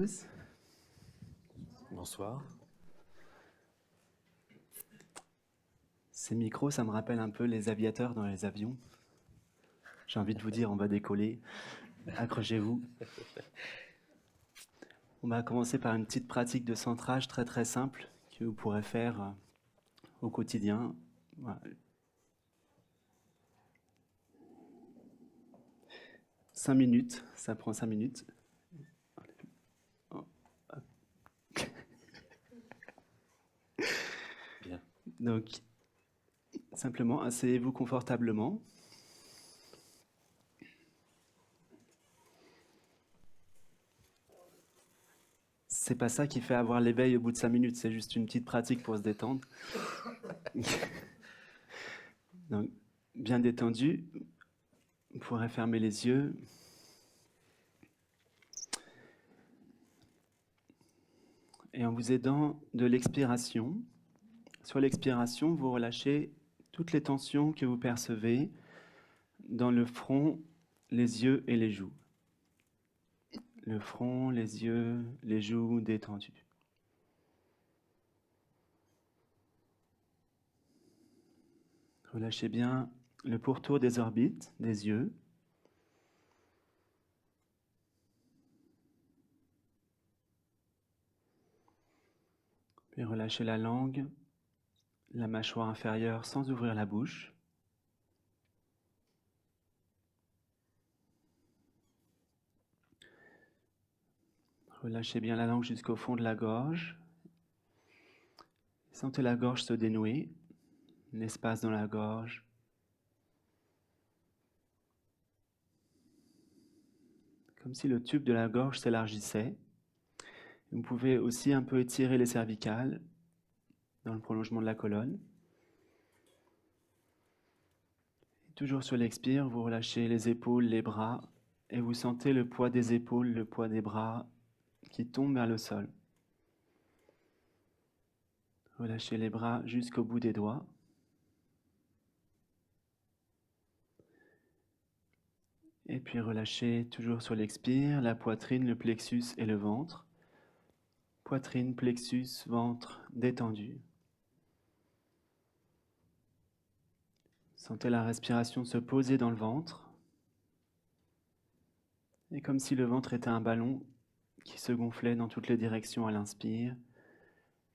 Tous. Bonsoir. Ces micros, ça me rappelle un peu les aviateurs dans les avions. J'ai envie de vous dire, on va décoller. Accrochez-vous. On va commencer par une petite pratique de centrage très très simple que vous pourrez faire au quotidien. Voilà. 5 minutes, ça prend 5 minutes. Bien. Donc, simplement, asseyez-vous confortablement. C'est pas ça qui fait avoir l'éveil au bout de 5 minutes, c'est juste une petite pratique pour se détendre. Donc, bien détendu, vous pourrez fermer les yeux. Et en vous aidant de l'expiration, sur l'expiration, vous relâchez toutes les tensions que vous percevez dans le front, les yeux et les joues. Le front, les yeux, les joues détendus. Relâchez bien le pourtour des orbites des yeux. Puis relâchez la langue, la mâchoire inférieure sans ouvrir la bouche. Relâchez bien la langue jusqu'au fond de la gorge. Sentez la gorge se dénouer, l'espace dans la gorge. Comme si le tube de la gorge s'élargissait. Vous pouvez aussi un peu étirer les cervicales dans le prolongement de la colonne. Et toujours sur l'expire, vous relâchez les épaules, les bras, et vous sentez le poids des épaules, le poids des bras qui tombent vers le sol. Relâchez les bras jusqu'au bout des doigts. Et puis relâchez toujours sur l'expire la poitrine, le plexus et le ventre. Poitrine, plexus, ventre détendu. Sentez la respiration se poser dans le ventre. Et comme si le ventre était un ballon qui se gonflait dans toutes les directions à l'inspire,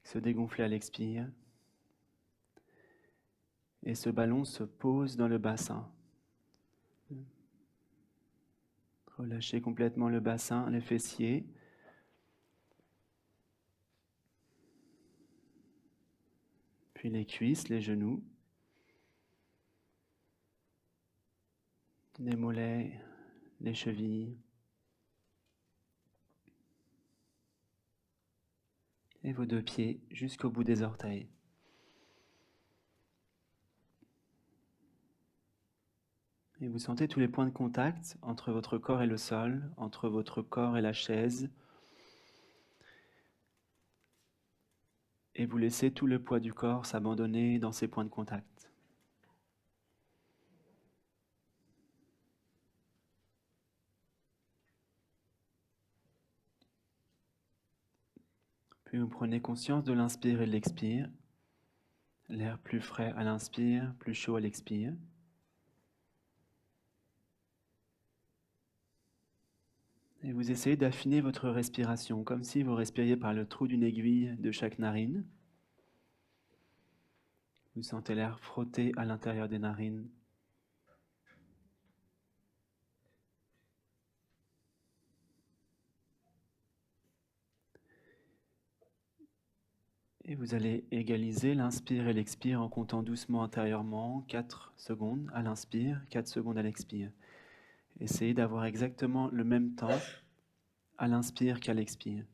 qui se dégonflait à l'expire. Et ce ballon se pose dans le bassin. Relâchez complètement le bassin, les fessiers. Puis les cuisses, les genoux. Les mollets, les chevilles. Et vos deux pieds jusqu'au bout des orteils. Et vous sentez tous les points de contact entre votre corps et le sol, entre votre corps et la chaise. Et vous laissez tout le poids du corps s'abandonner dans ces points de contact. Puis vous prenez conscience de l'inspire et de l'expire. L'air plus frais à l'inspire, plus chaud à l'expire. Et vous essayez d'affiner votre respiration, comme si vous respiriez par le trou d'une aiguille de chaque narine. Vous sentez l'air frotter à l'intérieur des narines. Et vous allez égaliser l'inspire et l'expire en comptant doucement intérieurement, 4 secondes à l'inspire, 4 secondes à l'expire. Essayez d'avoir exactement le même temps à l'inspire qu'à l'expire.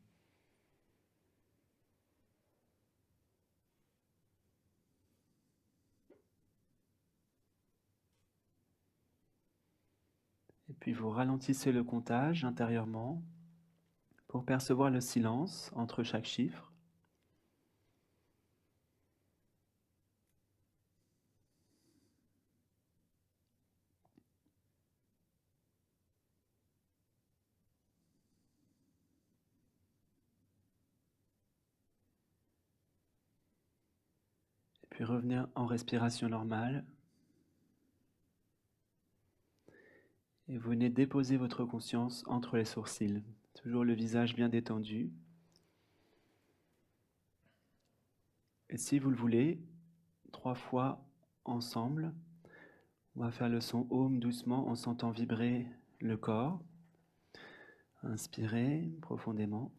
Et puis vous ralentissez le comptage intérieurement pour percevoir le silence entre chaque chiffre. Puis revenir en respiration normale. Et vous venez déposer votre conscience entre les sourcils. Toujours le visage bien détendu. Et si vous le voulez, 3 fois ensemble, on va faire le son Om doucement en sentant vibrer le corps. Inspirez profondément.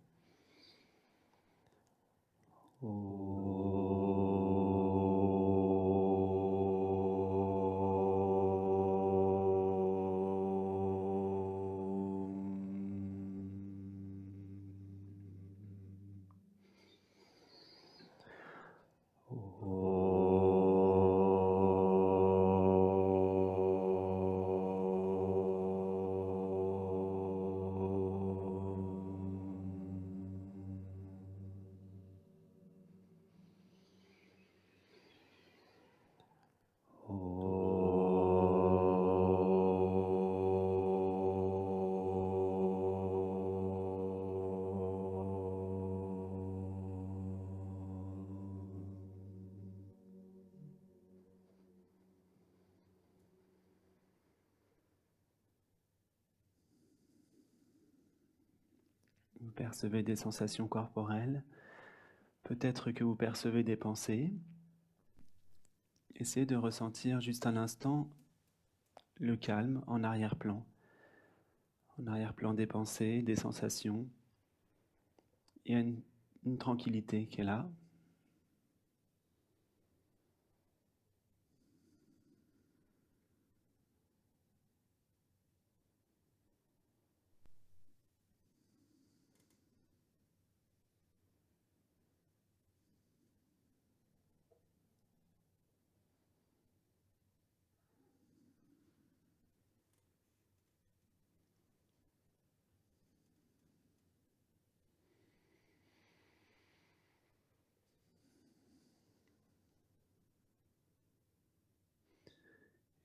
Vous percevez des sensations corporelles. Peut-être que vous percevez des pensées. Essayez de ressentir juste un instant le calme en arrière-plan. En arrière-plan des pensées, des sensations. Il y a une tranquillité qui est là.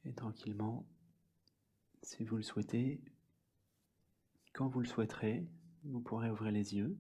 Et tranquillement, si vous le souhaitez, quand vous le souhaiterez, vous pourrez ouvrir les yeux.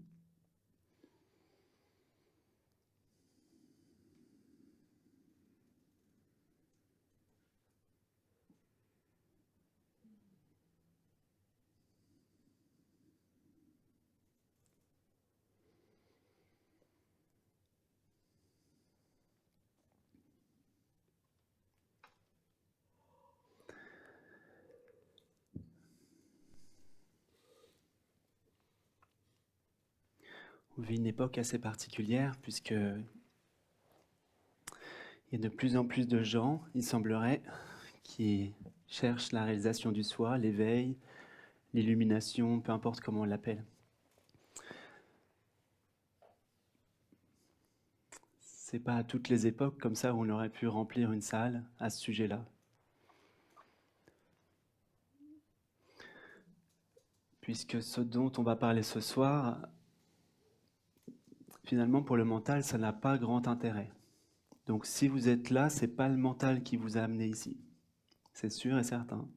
On vit une époque assez particulière puisque il y a de plus en plus de gens, il semblerait, qui cherchent la réalisation du soi, l'éveil, l'illumination, peu importe comment on l'appelle. C'est pas à toutes les époques comme ça où on aurait pu remplir une salle à ce sujet-là. Puisque ce dont on va parler ce soir, finalement pour le mental, ça n'a pas grand intérêt. Donc si vous êtes là, c'est pas le mental qui vous a amené ici. C'est sûr et certain.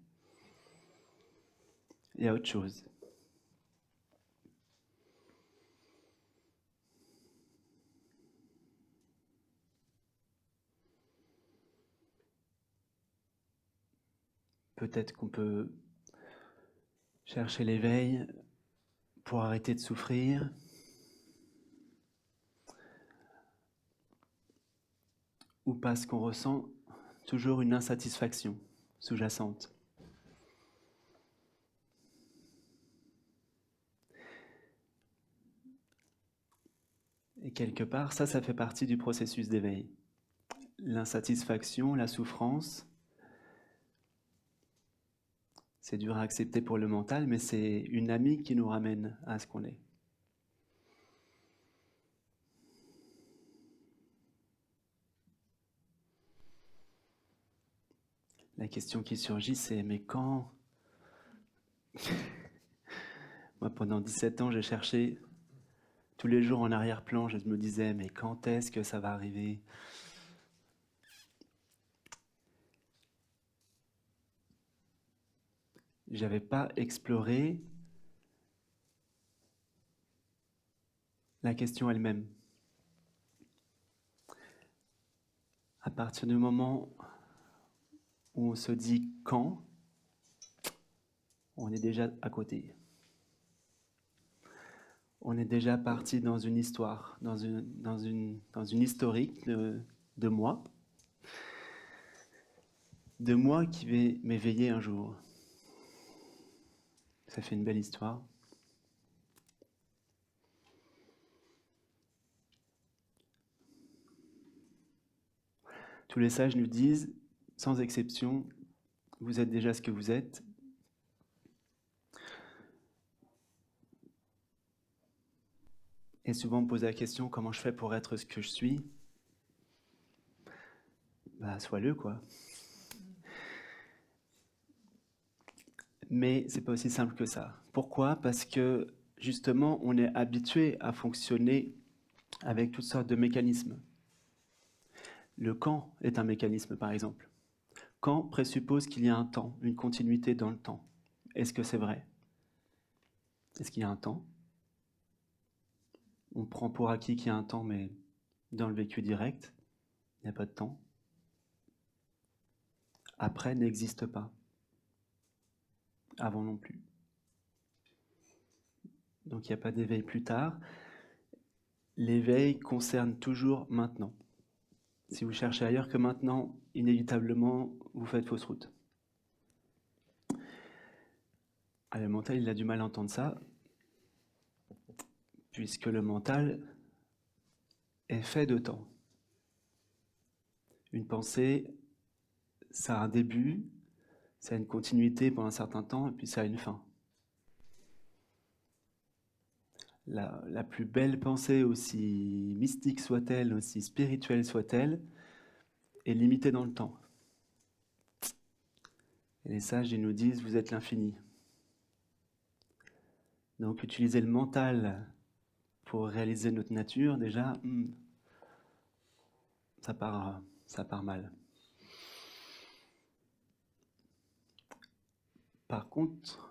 Il y a autre chose. Peut-être qu'on peut chercher l'éveil pour arrêter de souffrir. Ou parce qu'on ressent toujours une insatisfaction sous-jacente. Et quelque part, ça fait partie du processus d'éveil. L'insatisfaction, la souffrance, c'est dur à accepter pour le mental, mais c'est une amie qui nous ramène à ce qu'on est. La question qui surgit, c'est mais quand? Moi, pendant 17 ans, j'ai cherché tous les jours en arrière-plan, je me disais mais quand est-ce que ça va arriver? J'avais pas exploré la question elle-même. À partir du moment où on se dit quand, on est déjà à côté. On est déjà parti dans une histoire, dans une historique de moi qui vais m'éveiller un jour. Ça fait une belle histoire. Tous les sages nous disent, sans exception, vous êtes déjà ce que vous êtes. Et souvent on me pose la question, comment je fais pour être ce que je suis? Bah, sois-le, quoi. Mais c'est pas aussi simple que ça. Pourquoi? Parce que justement, on est habitué à fonctionner avec toutes sortes de mécanismes. Le quand est un mécanisme, par exemple. Quand présuppose qu'il y a un temps, une continuité dans le temps. Est-ce que c'est vrai? Est-ce qu'il y a un temps? On prend pour acquis qu'il y a un temps, mais dans le vécu direct, il n'y a pas de temps. Après n'existe pas. Avant non plus. Donc il n'y a pas d'éveil plus tard. L'éveil concerne toujours maintenant. Si vous cherchez ailleurs que maintenant, inévitablement, vous faites fausse route. Le mental, il a du mal à entendre ça, puisque le mental est fait de temps. Une pensée, ça a un début, ça a une continuité pendant un certain temps, et puis ça a une fin. La plus belle pensée, aussi mystique soit-elle, aussi spirituelle soit-elle, est limitée dans le temps. Et les sages, ils nous disent, vous êtes l'infini. Donc utiliser le mental pour réaliser notre nature, déjà, ça part mal. Par contre,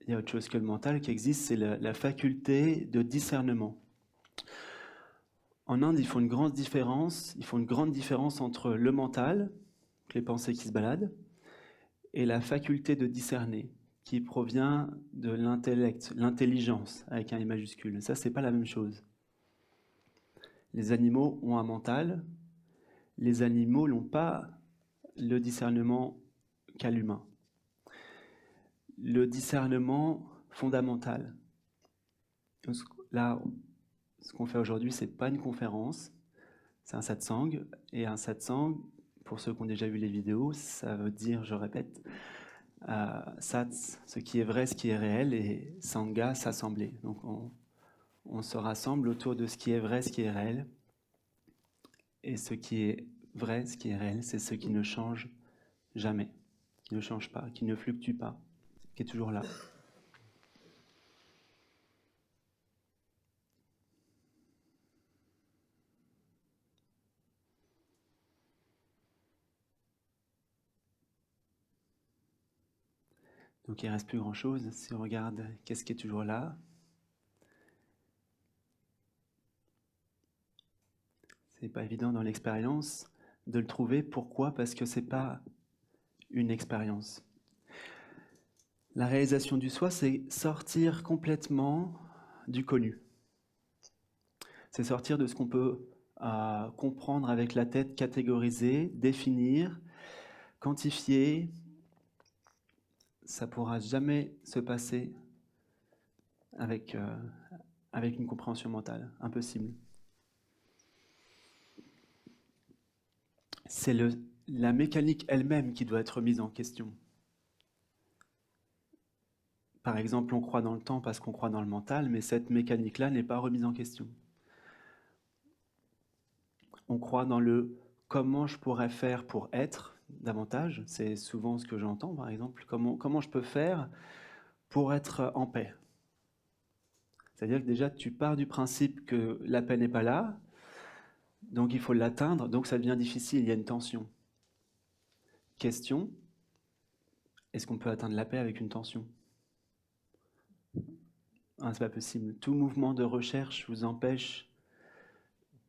il y a autre chose que le mental qui existe, c'est la faculté de discernement. En Inde, ils font une grande différence entre le mental, les pensées qui se baladent, et la faculté de discerner, qui provient de l'intellect, l'intelligence, avec un I majuscule. Ça, c'est pas la même chose. Les animaux ont un mental, les animaux n'ont pas le discernement qu'a l'humain. Le discernement fondamental. Là, ce qu'on fait aujourd'hui, c'est pas une conférence, c'est un satsang. Et un satsang, pour ceux qui ont déjà vu les vidéos, ça veut dire, je répète, sats, ce qui est vrai, ce qui est réel, et sangha, s'assembler. Donc on se rassemble autour de ce qui est vrai, ce qui est réel. Et ce qui est vrai, ce qui est réel, c'est ce qui ne change jamais, qui ne change pas, qui ne fluctue pas, qui est toujours là. Donc il ne reste plus grand-chose. Si on regarde qu'est-ce qui est toujours là, c'est pas évident dans l'expérience de le trouver. Pourquoi? Parce que c'est pas une expérience. La réalisation du soi, c'est sortir complètement du connu. C'est sortir de ce qu'on peut comprendre avec la tête, catégoriser, définir, quantifier. Ça ne pourra jamais se passer avec une compréhension mentale. Impossible. C'est la mécanique elle-même qui doit être mise en question. Par exemple, on croit dans le temps parce qu'on croit dans le mental, mais cette mécanique-là n'est pas remise en question. On croit dans le comment je pourrais faire pour être davantage. C'est souvent ce que j'entends, par exemple. Comment je peux faire pour être en paix? C'est-à-dire que déjà, tu pars du principe que la paix n'est pas là, donc il faut l'atteindre, donc ça devient difficile, il y a une tension. Question, est-ce qu'on peut atteindre la paix avec une tension? C'est pas possible. Tout mouvement de recherche vous empêche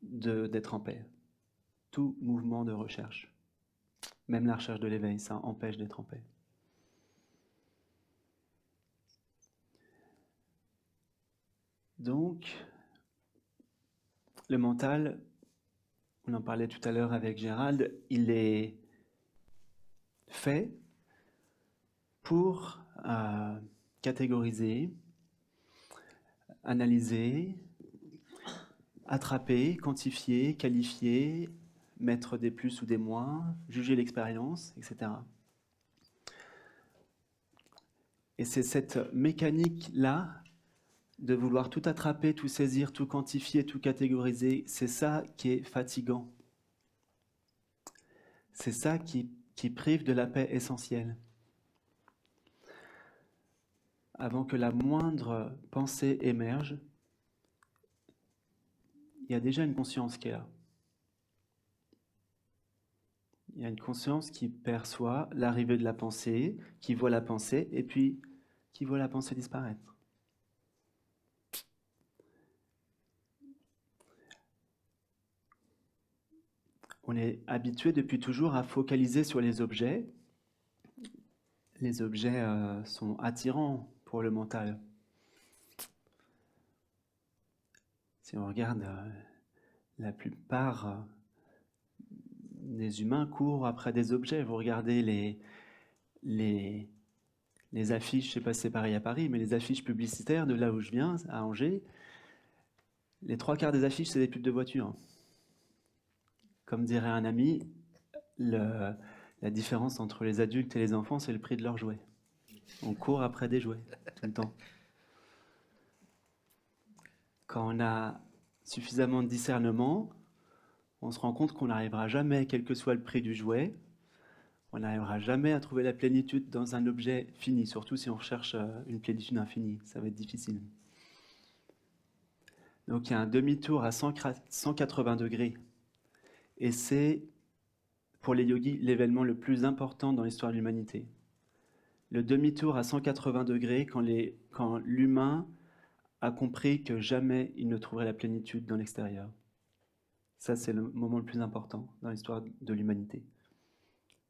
d'être en paix. tout mouvement de recherche. Même la recherche de l'éveil, ça empêche d'être en paix. Donc, le mental, on en parlait tout à l'heure avec Gérald, il est fait pour catégoriser, analyser, attraper, quantifier, qualifier, mettre des plus ou des moins, juger l'expérience, etc. Et c'est cette mécanique-là de vouloir tout attraper, tout saisir, tout quantifier, tout catégoriser, c'est ça qui est fatigant. C'est ça qui prive de la paix essentielle. Avant que la moindre pensée émerge, il y a déjà une conscience qui est là. Il y a une conscience qui perçoit l'arrivée de la pensée, qui voit la pensée, et puis qui voit la pensée disparaître. On est habitué depuis toujours à focaliser sur les objets. Les objets sont attirants pour le mental. Si on regarde, la plupart des humains courent après des objets. Vous regardez les affiches, je ne sais pas si c'est pareil à Paris, mais les affiches publicitaires de là où je viens, à Angers, les 3/4 des affiches, c'est des pubs de voitures. Comme dirait un ami, la différence entre les adultes et les enfants, c'est le prix de leurs jouets. On court après des jouets, tout le temps. Quand on a suffisamment de discernement, on se rend compte qu'on n'arrivera jamais, quel que soit le prix du jouet, on n'arrivera jamais à trouver la plénitude dans un objet fini, surtout si on recherche une plénitude infinie. Ça va être difficile. Donc il y a un demi-tour à 180 degrés. Et c'est, pour les yogis, l'événement le plus important dans l'histoire de l'humanité. Le demi-tour à 180 degrés quand l'humain a compris que jamais il ne trouverait la plénitude dans l'extérieur. Ça, c'est le moment le plus important dans l'histoire de l'humanité.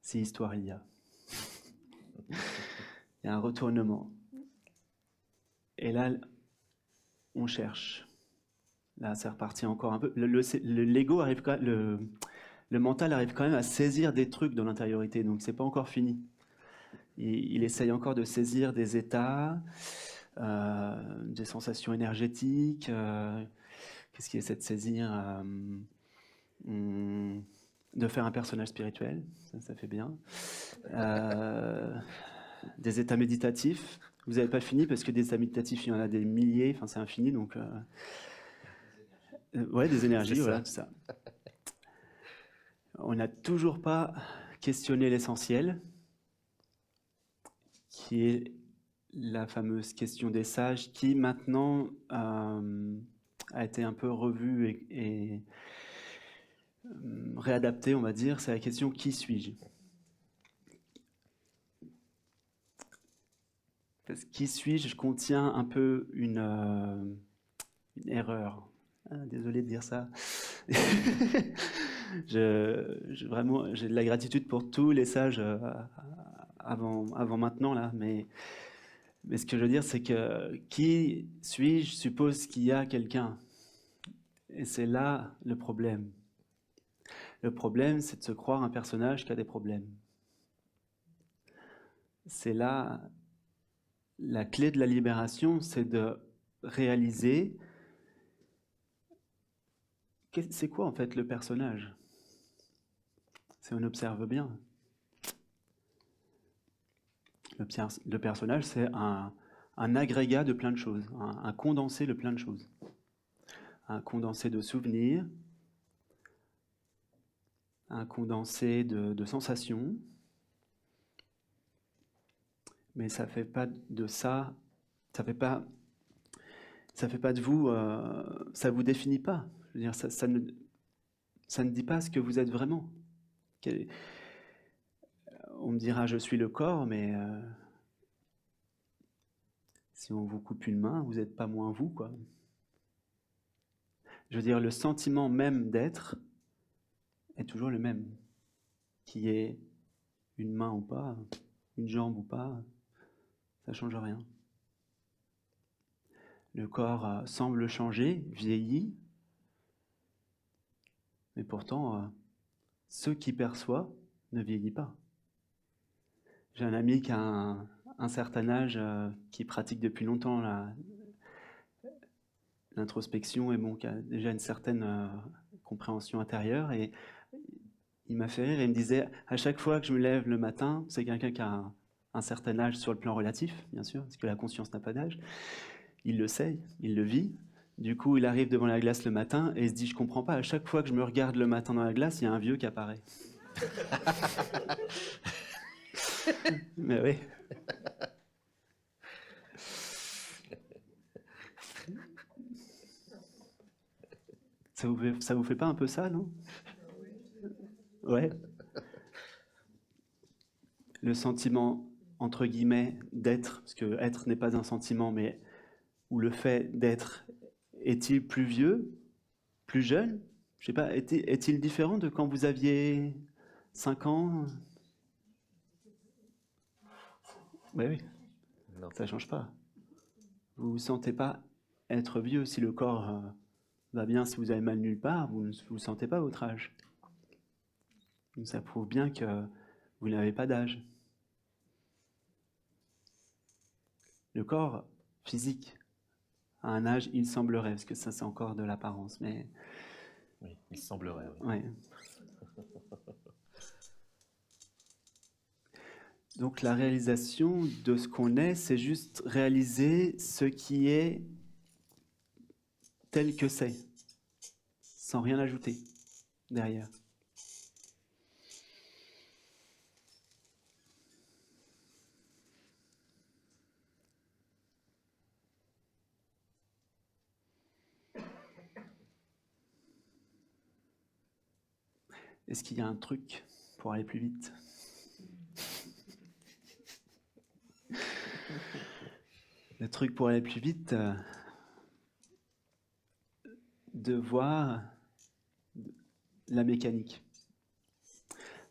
Si histoire il y a. Il y a un retournement. Et là, on cherche. Là, c'est reparti encore un peu. L'ego arrive quand même, le mental arrive quand même à saisir des trucs dans l'intériorité, donc c'est pas encore fini. Il essaye encore de saisir des états, des sensations énergétiques. Qu'est-ce qu'il essaie de saisir de faire un personnage spirituel, ça fait bien. Des états méditatifs. Vous n'avez pas fini parce que des états méditatifs, il y en a des milliers, enfin c'est infini, donc... ouais, des énergies, voilà, tout ça. On n'a toujours pas questionné l'essentiel, qui est la fameuse question des sages, qui maintenant a été un peu revue et réadaptée, on va dire. C'est la question qui suis-je? Parce que qui suis-je contient un peu une erreur. Désolé de dire ça. Vraiment, j'ai de la gratitude pour tous les sages avant maintenant, là, mais ce que je veux dire, c'est que qui suis-je suppose qu'il y a quelqu'un. Et c'est là le problème. Le problème, c'est de se croire un personnage qui a des problèmes. C'est là la clé de la libération, c'est de réaliser c'est quoi en fait le personnage. Si on observe bien. Le personnage, c'est un agrégat de plein de choses, un condensé de plein de choses. Un condensé de souvenirs, un condensé de sensations, mais ça fait pas de ça, ça fait pas de vous, ça vous définit pas. Je veux dire, ça ne dit pas ce que vous êtes vraiment. On me dira je suis le corps, mais si on vous coupe une main, vous n'êtes pas moins vous, quoi. Je veux dire, le sentiment même d'être est toujours le même. Qu'il y ait une main ou pas, une jambe ou pas, ça ne change rien. Le corps semble changer, vieillit, mais pourtant, ce qui perçoit ne vieillit pas. J'ai un ami qui a un certain âge, qui pratique depuis longtemps l'introspection et bon, qui a déjà une certaine compréhension intérieure. Et il m'a fait rire et il me disait, à chaque fois que je me lève le matin, c'est quelqu'un qui a un certain âge sur le plan relatif, bien sûr, parce que la conscience n'a pas d'âge. Il le sait, il le vit. Du coup, il arrive devant la glace le matin et il se dit, je comprends pas, à chaque fois que je me regarde le matin dans la glace, il y a un vieux qui apparaît. Mais oui. Ça vous fait pas un peu ça, non? Ouais. Le sentiment, entre guillemets, d'être, parce que être n'est pas un sentiment, mais où le fait d'être, est-il plus vieux, plus jeune? Je sais pas, est-il différent de quand vous aviez 5 ans? Oui, Non. ça change pas. Vous vous sentez pas être vieux si le corps va bien, si vous avez mal nulle part, vous ne vous sentez pas votre âge. Donc ça prouve bien que vous n'avez pas d'âge. Le corps physique a un âge, il semblerait, parce que ça c'est encore de l'apparence, mais Oui, il semblerait. Oui. ouais. Donc la réalisation de ce qu'on est, c'est juste réaliser ce qui est tel que c'est, sans rien ajouter derrière. Est-ce qu'il y a un truc pour aller plus vite? Le truc pour aller plus vite, de voir la mécanique.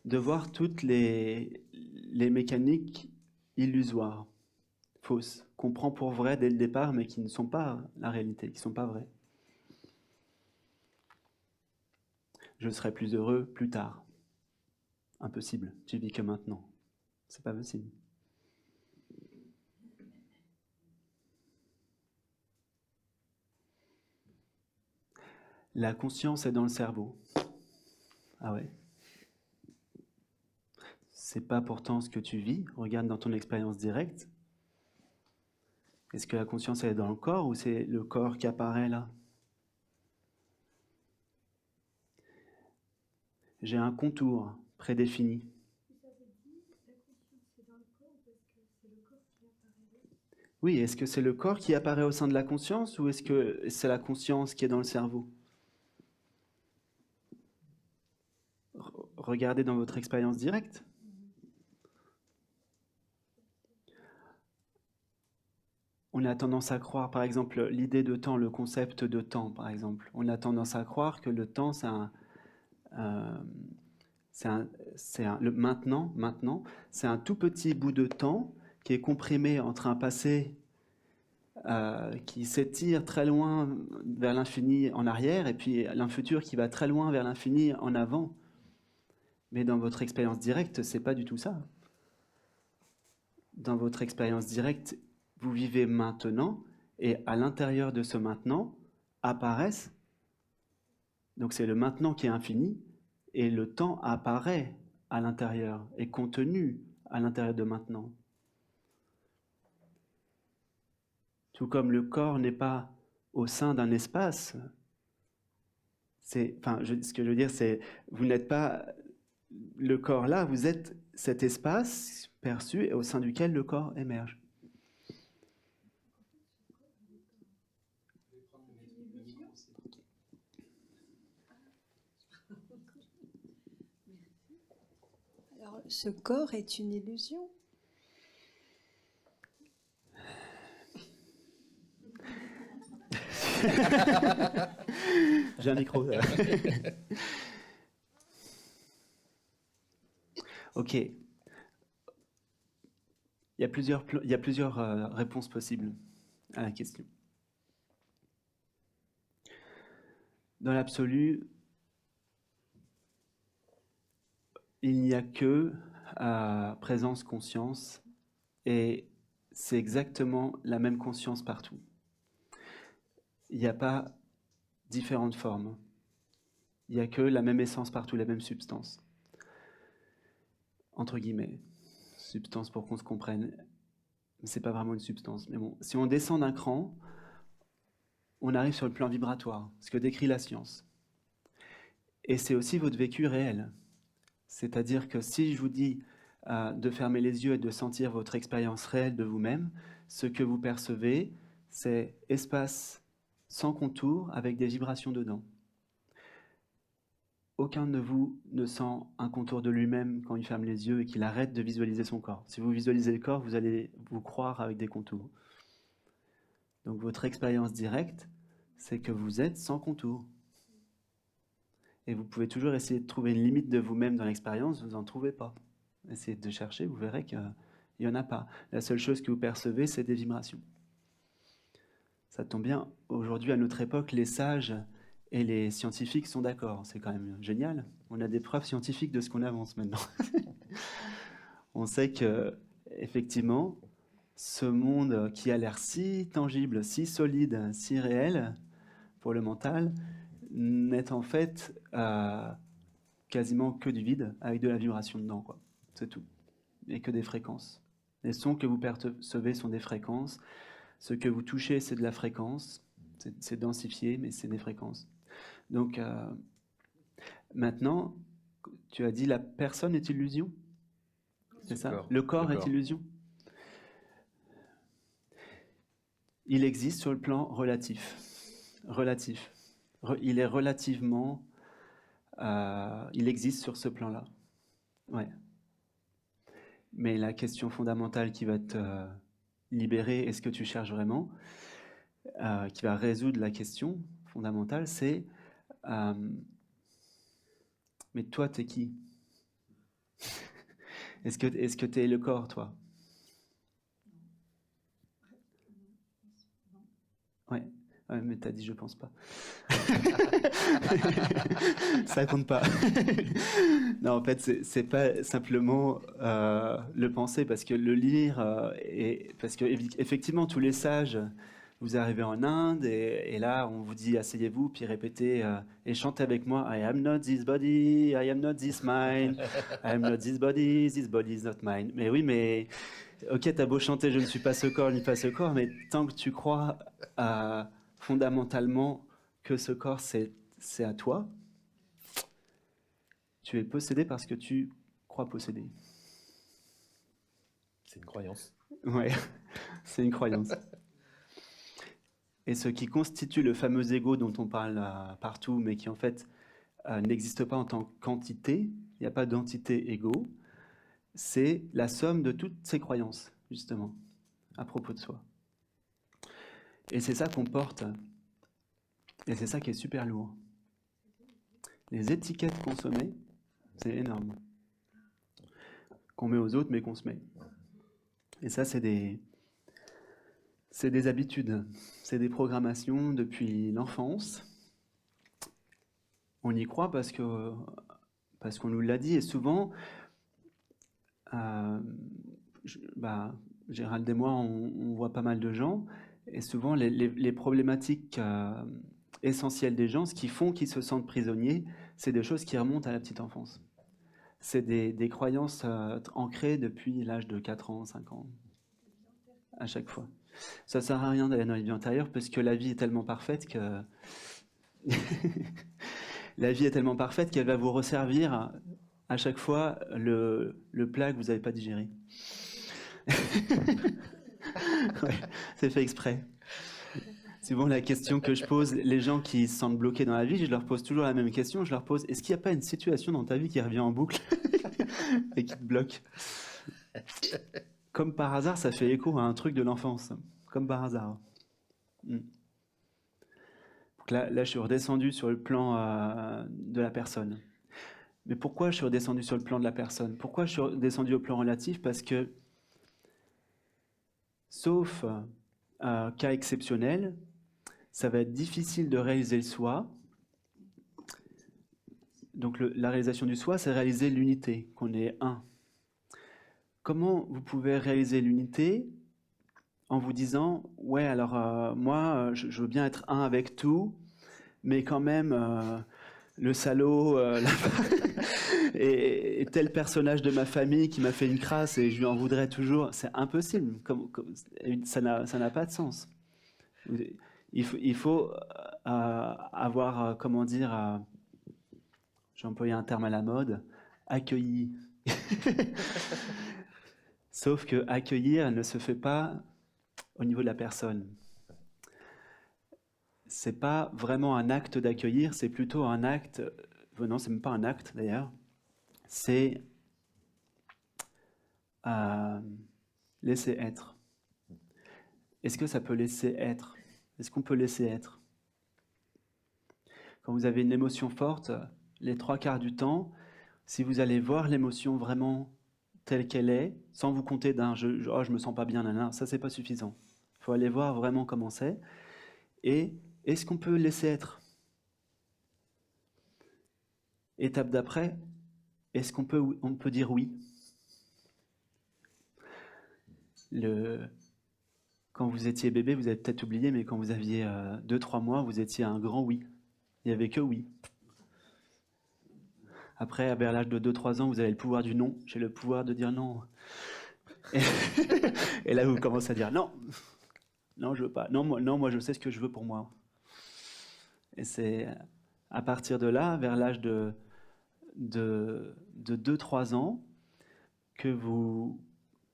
De voir toutes les mécaniques illusoires, fausses, qu'on prend pour vraies dès le départ, mais qui ne sont pas la réalité, qui ne sont pas vraies. Je serai plus heureux plus tard. Impossible, tu vis que maintenant. C'est pas possible. La conscience est dans le cerveau. Ah ouais? C'est pas pourtant ce que tu vis. Regarde dans ton expérience directe. Est-ce que la conscience elle est dans le corps ou c'est le corps qui apparaît là? J'ai un contour prédéfini. Oui, est-ce que c'est le corps qui apparaît au sein de la conscience ou est-ce que c'est la conscience qui est dans le cerveau? Regardez dans votre expérience directe. On a tendance à croire, par exemple, l'idée de temps, le concept de temps, par exemple. On a tendance à croire que le temps, le maintenant, c'est un tout petit bout de temps qui est comprimé entre un passé qui s'étire très loin vers l'infini en arrière et puis un futur qui va très loin vers l'infini en avant. Mais dans votre expérience directe, c'est pas du tout ça. Dans votre expérience directe, vous vivez maintenant et à l'intérieur de ce maintenant apparaissent, donc c'est le maintenant qui est infini et le temps apparaît à l'intérieur, est contenu à l'intérieur de maintenant. Tout comme le corps n'est pas au sein d'un espace, ce que je veux dire, c'est vous n'êtes pas le corps là, vous êtes cet espace perçu et au sein duquel le corps émerge. Alors, ce corps est une illusion? J'ai un micro. Ok. Il y a plusieurs réponses possibles à la question. Dans l'absolu, il n'y a que présence-conscience et c'est exactement la même conscience partout. Il n'y a pas différentes formes. Il n'y a que la même essence partout, la même substance. Entre guillemets. Substance pour qu'on se comprenne. C'est pas vraiment une substance. Mais bon, si on descend d'un cran, on arrive sur le plan vibratoire, ce que décrit la science. Et c'est aussi votre vécu réel. C'est-à-dire que si je vous dis de fermer les yeux et de sentir votre expérience réelle de vous-même, ce que vous percevez, c'est espace sans contour avec des vibrations dedans. Aucun de vous ne sent un contour de lui-même quand il ferme les yeux et qu'il arrête de visualiser son corps. Si vous visualisez le corps, vous allez vous croire avec des contours. Donc votre expérience directe, c'est que vous êtes sans contour. Et vous pouvez toujours essayer de trouver une limite de vous-même dans l'expérience, vous n'en trouvez pas. Essayez de chercher, vous verrez qu'il n'y en a pas. La seule chose que vous percevez, c'est des vibrations. Ça tombe bien, aujourd'hui à notre époque, les sages et les scientifiques sont d'accord. C'est quand même génial. On a des preuves scientifiques de ce qu'on avance maintenant. On sait que, effectivement, ce monde qui a l'air si tangible, si solide, si réel pour le mental, n'est en fait quasiment que du vide avec de la vibration dedans, quoi. C'est tout. Et que des fréquences. Les sons que vous percevez sont des fréquences. Ce que vous touchez, c'est de la fréquence. C'est densifié, mais c'est des fréquences. Donc, maintenant, tu as dit la personne est illusion? C'est ça? Le corps est illusion? Il existe sur le plan relatif. Relatif. Il est relativement... il existe sur ce plan-là. Ouais. Mais la question fondamentale qui va te libérer, est-ce que tu cherches vraiment, qui va résoudre la question fondamentale, c'est mais toi, t'es qui? Est-ce que t'es le corps, toi? Ouais. Ouais, mais t'as dit je pense pas. Ça compte pas. Non, en fait, c'est pas simplement le penser, parce que le lire, parce que effectivement, tous les sages, vous arrivez en Inde et là, on vous dit asseyez-vous, puis répétez et chantez avec moi I am not this body, I am not this mind, I am not this body is not mine. Mais oui, mais ok, t'as beau chanter je ne suis pas ce corps, ni pas ce corps, mais tant que tu crois fondamentalement que ce corps c'est à toi, tu es possédé parce que tu crois posséder. C'est une croyance. Ouais, c'est une croyance. Et ce qui constitue le fameux ego dont on parle partout, mais qui en fait n'existe pas en tant qu'entité, il n'y a pas d'entité ego, c'est la somme de toutes ces croyances, justement, à propos de soi. Et c'est ça qu'on porte, et c'est ça qui est super lourd. Les étiquettes qu'on se met, c'est énorme. Qu'on met aux autres, mais qu'on se met. Et ça, c'est des habitudes, c'est des programmations depuis l'enfance. On y croit parce qu'on nous l'a dit, et souvent, Gérald et moi, on voit pas mal de gens, et souvent les problématiques essentielles des gens, ce qui font qu'ils se sentent prisonniers, c'est des choses qui remontent à la petite enfance. C'est des croyances ancrées depuis l'âge de 4 ans, 5 ans, à chaque fois. Ça sert à rien d'aller dans les vies antérieures parce que la vie est tellement parfaite que la vie est tellement parfaite qu'elle va vous resservir à chaque fois le plat que vous n'avez pas digéré. Ouais, c'est fait exprès. Souvent la question que je pose, les gens qui se sentent bloqués dans la vie, je leur pose toujours la même question. Je leur pose, est-ce qu'il n'y a pas une situation dans ta vie qui revient en boucle et qui te bloque? Comme par hasard, ça fait écho à un truc de l'enfance. Comme par hasard. Donc là, je suis redescendu sur le plan de la personne. Mais pourquoi je suis redescendu sur le plan de la personne? Pourquoi je suis redescendu au plan relatif? Parce que, sauf cas exceptionnel, ça va être difficile de réaliser le soi. Donc la réalisation du soi, c'est réaliser l'unité, qu'on est un. Comment vous pouvez réaliser l'unité en vous disant, ouais, alors moi, je veux bien être un avec tout, mais quand même, le salaud, et tel personnage de ma famille qui m'a fait une crasse et je lui en voudrais toujours, c'est impossible. Ça n'a pas de sens. Il faut avoir, comment dire, j'ai employé un terme à la mode, accueilli. Sauf que accueillir ne se fait pas au niveau de la personne. C'est pas vraiment un acte d'accueillir, c'est plutôt un acte. Non, c'est même pas un acte d'ailleurs. C'est laisser être. Est-ce que ça peut laisser être? Est-ce qu'on peut laisser être? Quand vous avez une émotion forte, les 3/4 du temps, si vous allez voir l'émotion vraiment telle qu'elle est, sans vous compter d'un oh, je me sens pas bien, nanana, ça c'est pas suffisant. Il faut aller voir vraiment comment c'est. Et est-ce qu'on peut laisser être? Étape d'après, est-ce qu'on peut dire oui? Quand vous étiez bébé, vous avez peut-être oublié, mais quand vous aviez 2-3 mois, vous étiez un grand oui. Il n'y avait que oui. Après, vers l'âge de 2-3 ans, vous avez le pouvoir du non. J'ai le pouvoir de dire non. Et là, vous commencez à dire non. Non, je veux pas. Non, moi, je sais ce que je veux pour moi. Et c'est à partir de là, vers l'âge de 2-3 ans, que vous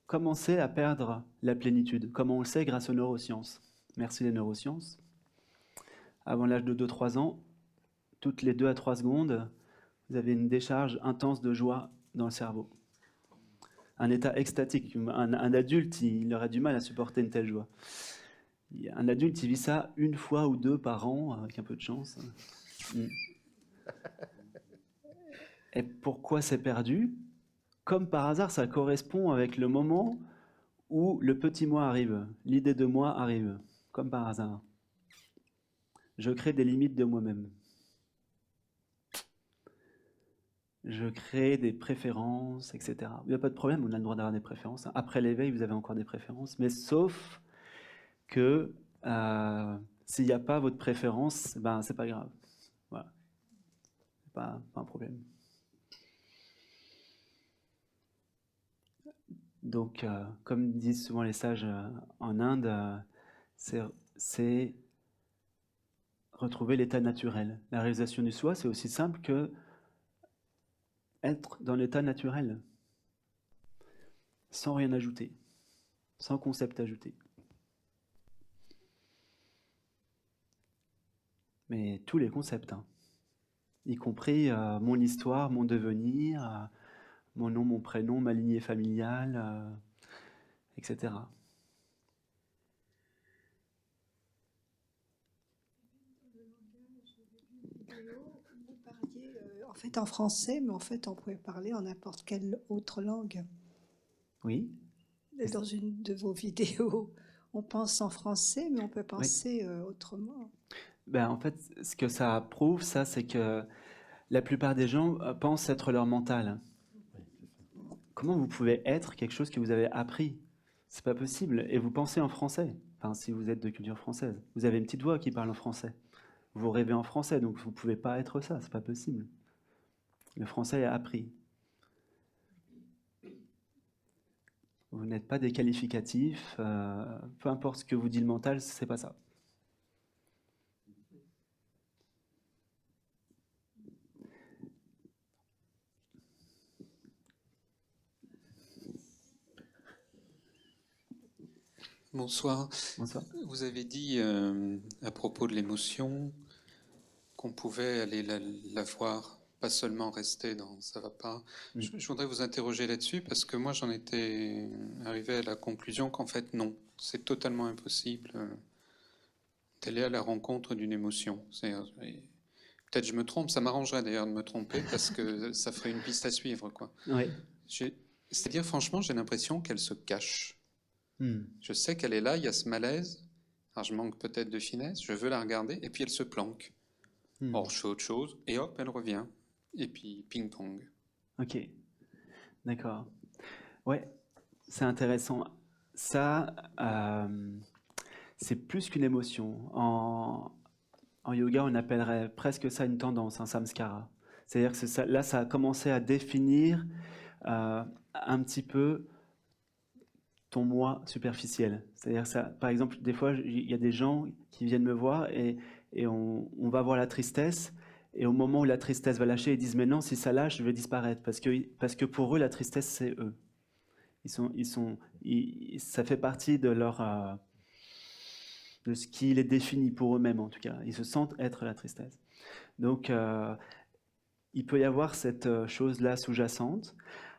commencez à perdre la plénitude. Comment on le sait? Grâce aux neurosciences. Merci les neurosciences. Avant l'âge de 2-3 ans, toutes les 2 à 3 secondes, vous avez une décharge intense de joie dans le cerveau. Un état extatique. Un adulte, il aurait du mal à supporter une telle joie. Un adulte, il vit ça 1 fois ou 2 par an, avec un peu de chance. Et pourquoi c'est perdu? Comme par hasard, ça correspond avec le moment où le petit moi arrive, l'idée de moi arrive, comme par hasard. Je crée des limites de moi-même. Je crée des préférences, etc. Il n'y a pas de problème, on a le droit d'avoir des préférences. Après l'éveil, vous avez encore des préférences, mais sauf que s'il n'y a pas votre préférence, ben c'est pas grave. Voilà. C'est pas un problème. Donc, comme disent souvent les sages en Inde, c'est retrouver l'état naturel. La réalisation du soi, c'est aussi simple que être dans l'état naturel, sans rien ajouter, sans concept ajouté. Mais tous les concepts, hein, y compris mon histoire, mon devenir, mon nom, mon prénom, ma lignée familiale, etc. Vous parliez en fait en français, mais en fait on pouvait parler en n'importe quelle autre langue. Oui. Dans une de vos vidéos, on pense en français, mais on peut Oui. penser autrement. Ben, en fait, ce que ça prouve, ça, c'est que la plupart des gens pensent être leur mental. Comment vous pouvez être quelque chose que vous avez appris? C'est pas possible. Et vous pensez en français. Enfin, si vous êtes de culture française. Vous avez une petite voix qui parle en français. Vous rêvez en français, donc vous pouvez pas être ça. C'est pas possible. Le français est appris. Vous n'êtes pas des qualificatifs. Peu importe ce que vous dit le mental, c'est pas ça. Bonsoir. Bonsoir. Vous avez dit à propos de l'émotion qu'on pouvait aller la voir, pas seulement rester dans ça va pas. Je voudrais vous interroger là-dessus parce que moi j'en étais arrivé à la conclusion qu'en fait non, c'est totalement impossible d'aller à la rencontre d'une émotion. peut-être je me trompe, ça m'arrangerait d'ailleurs de me tromper parce que ça ferait une piste à suivre, quoi. Oui. C'est-à-dire, franchement, j'ai l'impression qu'elle se cache. Hmm. Je sais qu'elle est là, il y a ce malaise. Alors, je manque peut-être de finesse, je veux la regarder, et puis elle se planque. Hmm. Or, je fais autre chose, et hop, elle revient. Et puis, ping-pong. Ok, d'accord. Ouais, c'est intéressant. Ça, c'est plus qu'une émotion. En yoga, on appellerait presque ça une tendance, un samskara. C'est-à-dire que là, ça a commencé à définir un petit peu ton moi superficiel. C'est-à-dire ça, par exemple, des fois, il y a des gens qui viennent me voir et on va voir la tristesse. Et au moment où la tristesse va lâcher, ils disent mais non, si ça lâche, je vais disparaître parce que pour eux, la tristesse, c'est eux. Ça fait partie de de ce qui les définit pour eux-mêmes en tout cas. Ils se sentent être la tristesse. Donc, il peut y avoir cette chose-là sous-jacente.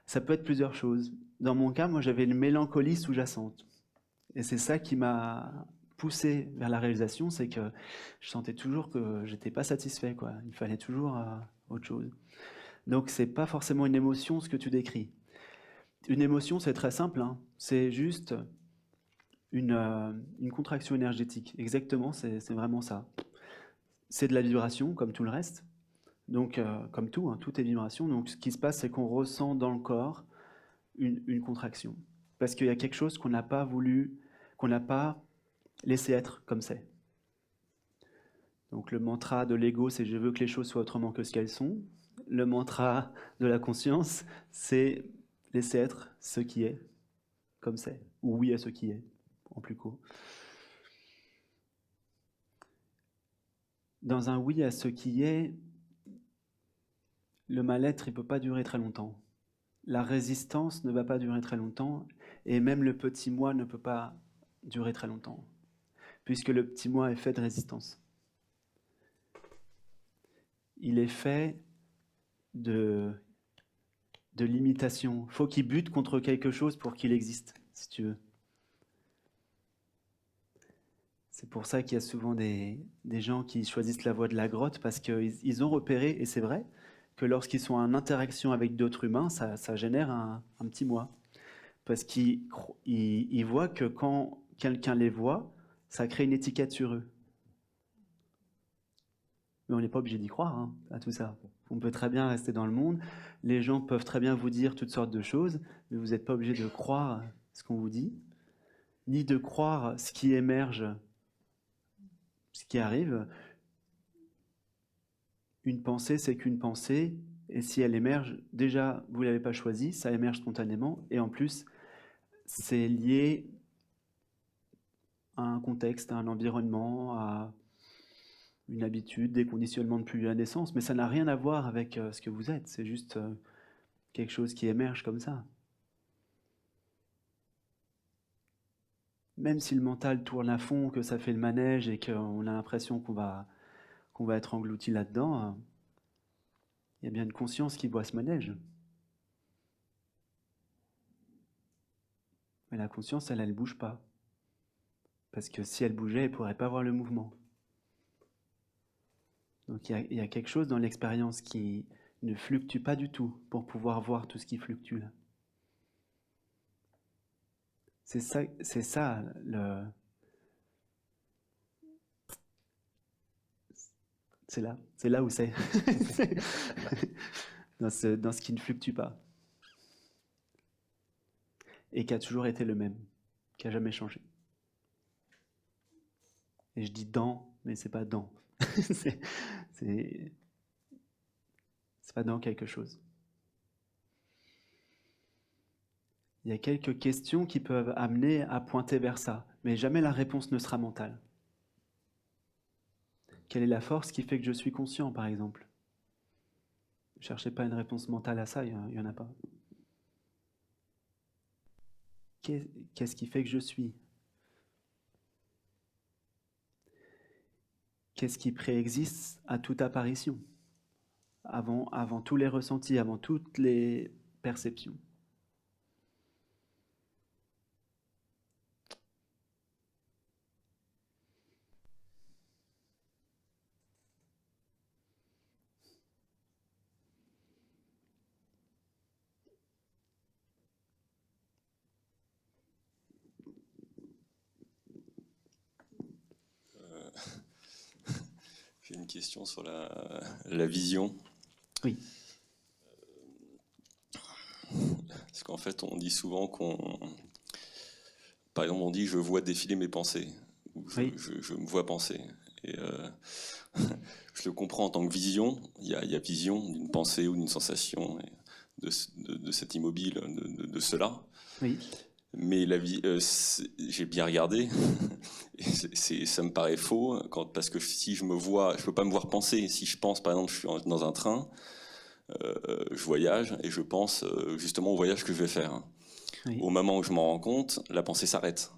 Ça peut être plusieurs choses. Dans mon cas, moi, j'avais une mélancolie sous-jacente. Et c'est ça qui m'a poussé vers la réalisation, c'est que je sentais toujours que j'étais pas satisfait, quoi. Il fallait toujours autre chose. Donc, c'est pas forcément une émotion ce que tu décris. Une émotion, c'est très simple, hein. C'est juste une contraction énergétique. Exactement, c'est vraiment ça. C'est de la vibration, comme tout le reste. Donc, comme tout, hein, tout est vibration. Donc, ce qui se passe, c'est qu'on ressent dans le corps une contraction. Parce qu'il y a quelque chose qu'on n'a pas voulu, qu'on n'a pas laissé être comme c'est. Donc, le mantra de l'ego, c'est « je veux que les choses soient autrement que ce qu'elles sont ». Le mantra de la conscience, c'est « laisser être ce qui est, comme c'est ». Ou « oui à ce qui est », en plus court. Dans un « oui à ce qui est », le mal-être, il ne peut pas durer très longtemps. La résistance ne va pas durer très longtemps, et même le petit moi ne peut pas durer très longtemps, puisque le petit moi est fait de résistance. Il est fait de limitation. Il faut qu'il bute contre quelque chose pour qu'il existe, si tu veux. C'est pour ça qu'il y a souvent des gens qui choisissent la voie de la grotte, parce qu'ils ont repéré, et c'est vrai, que lorsqu'ils sont en interaction avec d'autres humains, ça génère un petit moi. Parce qu'ils voient que quand quelqu'un les voit, ça crée une étiquette sur eux. Mais on n'est pas obligé d'y croire, hein, à tout ça. On peut très bien rester dans le monde, les gens peuvent très bien vous dire toutes sortes de choses, mais vous n'êtes pas obligé de croire ce qu'on vous dit, ni de croire ce qui émerge, ce qui arrive. Une pensée, c'est qu'une pensée, et si elle émerge, déjà, vous ne l'avez pas choisie, ça émerge spontanément, et en plus, c'est lié à un contexte, à un environnement, à une habitude, des conditionnements depuis la naissance, mais ça n'a rien à voir avec ce que vous êtes, c'est juste quelque chose qui émerge comme ça. Même si le mental tourne à fond, que ça fait le manège et qu'on a l'impression qu'on va être englouti là-dedans, il y a bien une conscience qui voit ce manège. Mais la conscience, elle ne bouge pas. Parce que si elle bougeait, elle ne pourrait pas voir le mouvement. Donc il y a quelque chose dans l'expérience qui ne fluctue pas du tout pour pouvoir voir tout ce qui fluctue là. C'est ça c'est là où c'est. dans ce qui ne fluctue pas. Et qui a toujours été le même, qui n'a jamais changé. Et je dis dans, mais c'est pas dans. c'est pas dans quelque chose. Il y a quelques questions qui peuvent amener à pointer vers ça, mais jamais la réponse ne sera mentale. Quelle est la force qui fait que je suis conscient, par exemple? Ne cherchez pas une réponse mentale à ça, il n'y en a pas. Qu'est-ce qui fait que je suis? Qu'est-ce qui préexiste à toute apparition? Avant tous les ressentis, avant toutes les perceptions. une question sur la vision. Oui. Parce qu'en fait, on dit souvent par exemple, on dit je vois défiler mes pensées, ou je me vois penser. Et je le comprends en tant que vision. Il y a vision d'une pensée ou d'une sensation, de cet immobile, de cela. Oui. Mais j'ai bien regardé, et ça me paraît faux, parce que si je me vois, je peux pas me voir penser. Si je pense, par exemple, je suis dans un train, je voyage et je pense justement au voyage que je vais faire. Oui. Au moment où je m'en rends compte, la pensée s'arrête.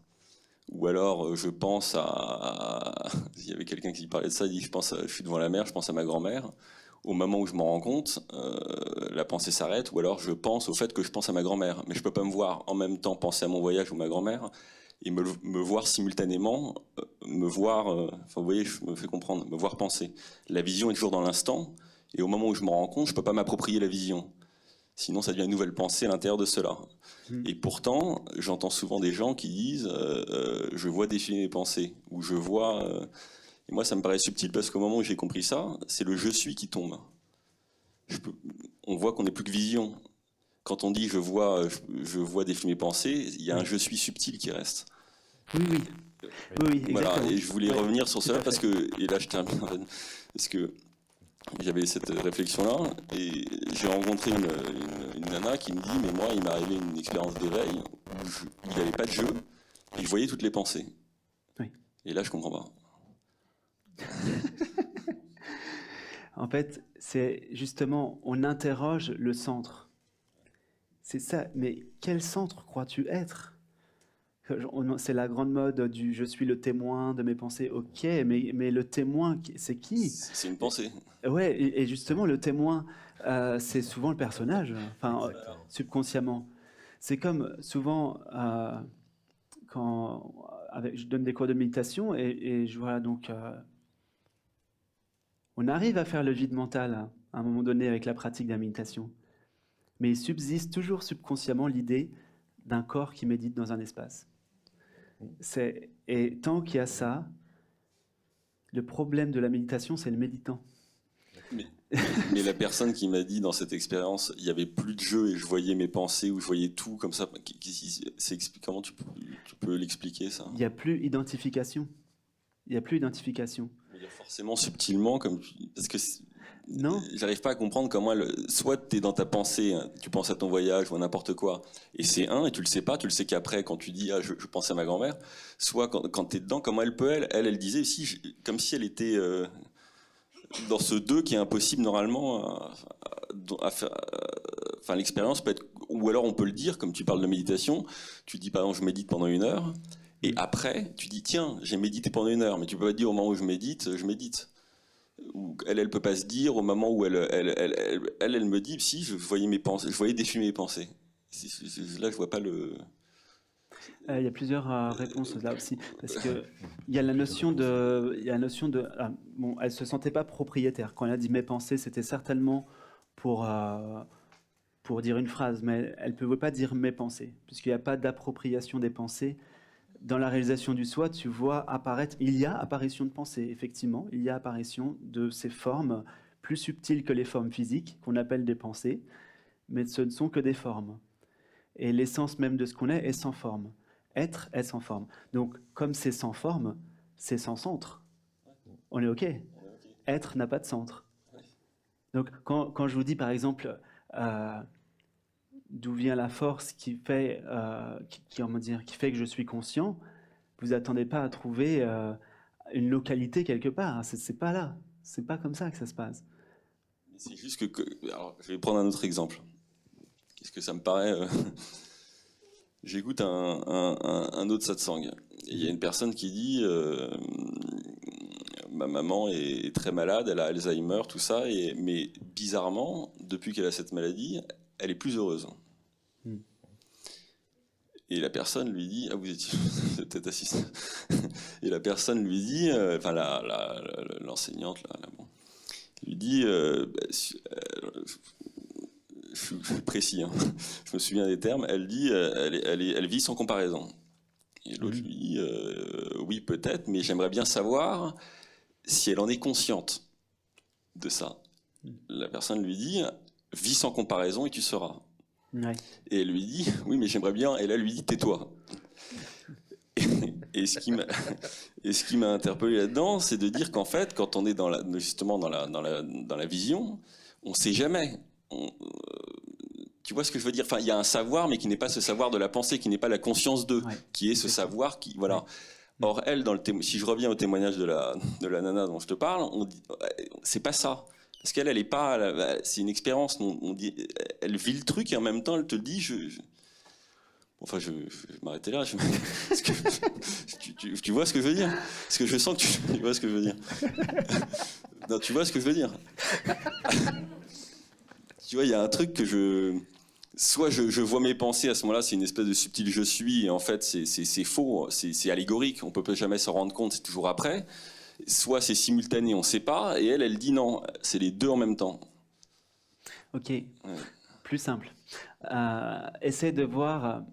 Ou alors je pense il y avait quelqu'un qui parlait de ça, il dit je suis devant la mer, je pense à ma grand-mère. Au moment où je m'en rends compte, la pensée s'arrête, ou alors je pense au fait que je pense à ma grand-mère. Mais je peux pas me voir en même temps penser à mon voyage ou ma grand-mère et me voir simultanément, vous voyez, je me fais comprendre, me voir penser. La vision est toujours dans l'instant, et au moment où je m'en rends compte, je peux pas m'approprier la vision. Sinon, ça devient une nouvelle pensée à l'intérieur de cela. Et pourtant, j'entends souvent des gens qui disent je vois défiler mes pensées, ou je vois... Et moi, ça me paraît subtil, parce qu'au moment où j'ai compris ça, c'est le « je suis » qui tombe. On voit qu'on n'est plus que vision. Quand on dit je vois défiler mes pensées, il y a un « je suis » subtil qui reste. Oui, Voilà, exactement. et je voulais revenir sur cela, parce que... Et là, je termine, parce que j'avais cette réflexion-là, et j'ai rencontré une nana qui me dit, mais moi, il m'est arrivé une expérience d'éveil où il n'y avait pas de jeu, et je voyais toutes les pensées. Oui. Et là, je comprends pas. En fait, c'est justement, on interroge le centre. C'est ça, mais quel centre crois-tu être? C'est la grande mode du « je suis le témoin de mes pensées ». Ok, mais le témoin, c'est qui? C'est une pensée. Ouais, et justement, le témoin, c'est souvent le personnage, enfin, subconsciemment. C'est comme souvent, je donne des cours de méditation, et je vois donc... on arrive à faire le vide mental à un moment donné avec la pratique de la méditation. Mais il subsiste toujours subconsciemment l'idée d'un corps qui médite dans un espace. Et tant qu'il y a ça, le problème de la méditation, c'est le méditant. Mais la personne qui m'a dit dans cette expérience, il n'y avait plus de jeu et je voyais mes pensées, ou je voyais tout comme ça, comment tu peux l'expliquer, ça? Il n'y a plus identification. Il n'y a plus identification. Il y a forcément subtilement, parce que non, j'arrive pas à comprendre comment soit tu es dans ta pensée, hein, tu penses à ton voyage ou à n'importe quoi, et c'est et tu le sais pas, tu le sais qu'après quand tu dis je pense à ma grand-mère, soit quand tu es dedans, comment elle peut, elle disait comme si elle était dans ce deux qui est impossible normalement à faire. Enfin, l'expérience peut être, ou alors on peut le dire, comme tu parles de méditation, tu dis par exemple je médite pendant 1 heure, et après tu dis tiens j'ai médité pendant 1 heure, mais tu peux pas dire au moment où je médite. Ou elle peut pas se dire au moment où elle me dit si je voyais mes pensées, je voyais défiler mes pensées. Là je vois pas le... il y a plusieurs réponses là aussi, parce que il y a la notion de, bon, elle se sentait pas propriétaire quand elle a dit mes pensées, c'était certainement pour dire une phrase, mais elle ne pouvait pas dire mes pensées, puisqu'il n'y a pas d'appropriation des pensées. Dans la réalisation du soi, tu vois apparaître, il y a apparition de pensée, effectivement, il y a apparition de ces formes plus subtiles que les formes physiques, qu'on appelle des pensées, mais ce ne sont que des formes. Et l'essence même de ce qu'on est sans forme. Être est sans forme. Donc, comme c'est sans forme, c'est sans centre. On est OK. Être n'a pas de centre. Donc, quand je vous dis, par exemple, d'où vient la force qui fait que je suis conscient, vous attendez pas à trouver une localité quelque part. C'est pas là. C'est pas comme ça que ça se passe. C'est juste alors, je vais prendre un autre exemple. Qu'est-ce que ça me paraît J'écoute un autre satsang. Il y a une personne qui dit ma maman est très malade, elle a Alzheimer, tout ça, mais bizarrement, depuis qu'elle a cette maladie, elle est plus heureuse. Et la personne lui dit, vous étiez peut-être assis. Et la personne lui dit, enfin l'enseignante lui dit, je suis précis, hein, je me souviens des termes. Elle dit, elle vit sans comparaison. Et l'autre lui dit, oui peut-être, mais j'aimerais bien savoir si elle en est consciente. de ça. La personne lui dit « vis sans comparaison et tu seras ». Ouais. Et elle lui dit « oui, mais j'aimerais bien ». Et là, elle lui dit « tais-toi ». Et ce qui m'a interpellé là-dedans, c'est de dire qu'en fait, quand on est justement dans la vision, on ne sait jamais. Tu vois ce que je veux dire? Enfin, il y a un savoir, mais qui n'est pas ce savoir de la pensée, qui n'est pas la conscience d'eux, qui est ce savoir qui, voilà. Or, elle, si je reviens au témoignage de la nana dont je te parle, on dit, c'est pas ça. Parce qu'elle, elle est pas, c'est une expérience. On dit, elle vit le truc et en même temps, elle te dit, enfin, je vais m'arrêter là. Tu vois ce que je veux dire? Parce que je sens que tu vois ce que je veux dire. Non, tu vois ce que je veux dire? Tu vois, il y a un truc que soit je vois mes pensées à ce moment-là, c'est une espèce de subtil je suis, et en fait c'est faux, c'est allégorique, on peut jamais s'en rendre compte, c'est toujours après. Soit c'est simultané, on ne sait pas, et elle dit non, c'est les deux en même temps. Ok, plus simple. Essaie de voir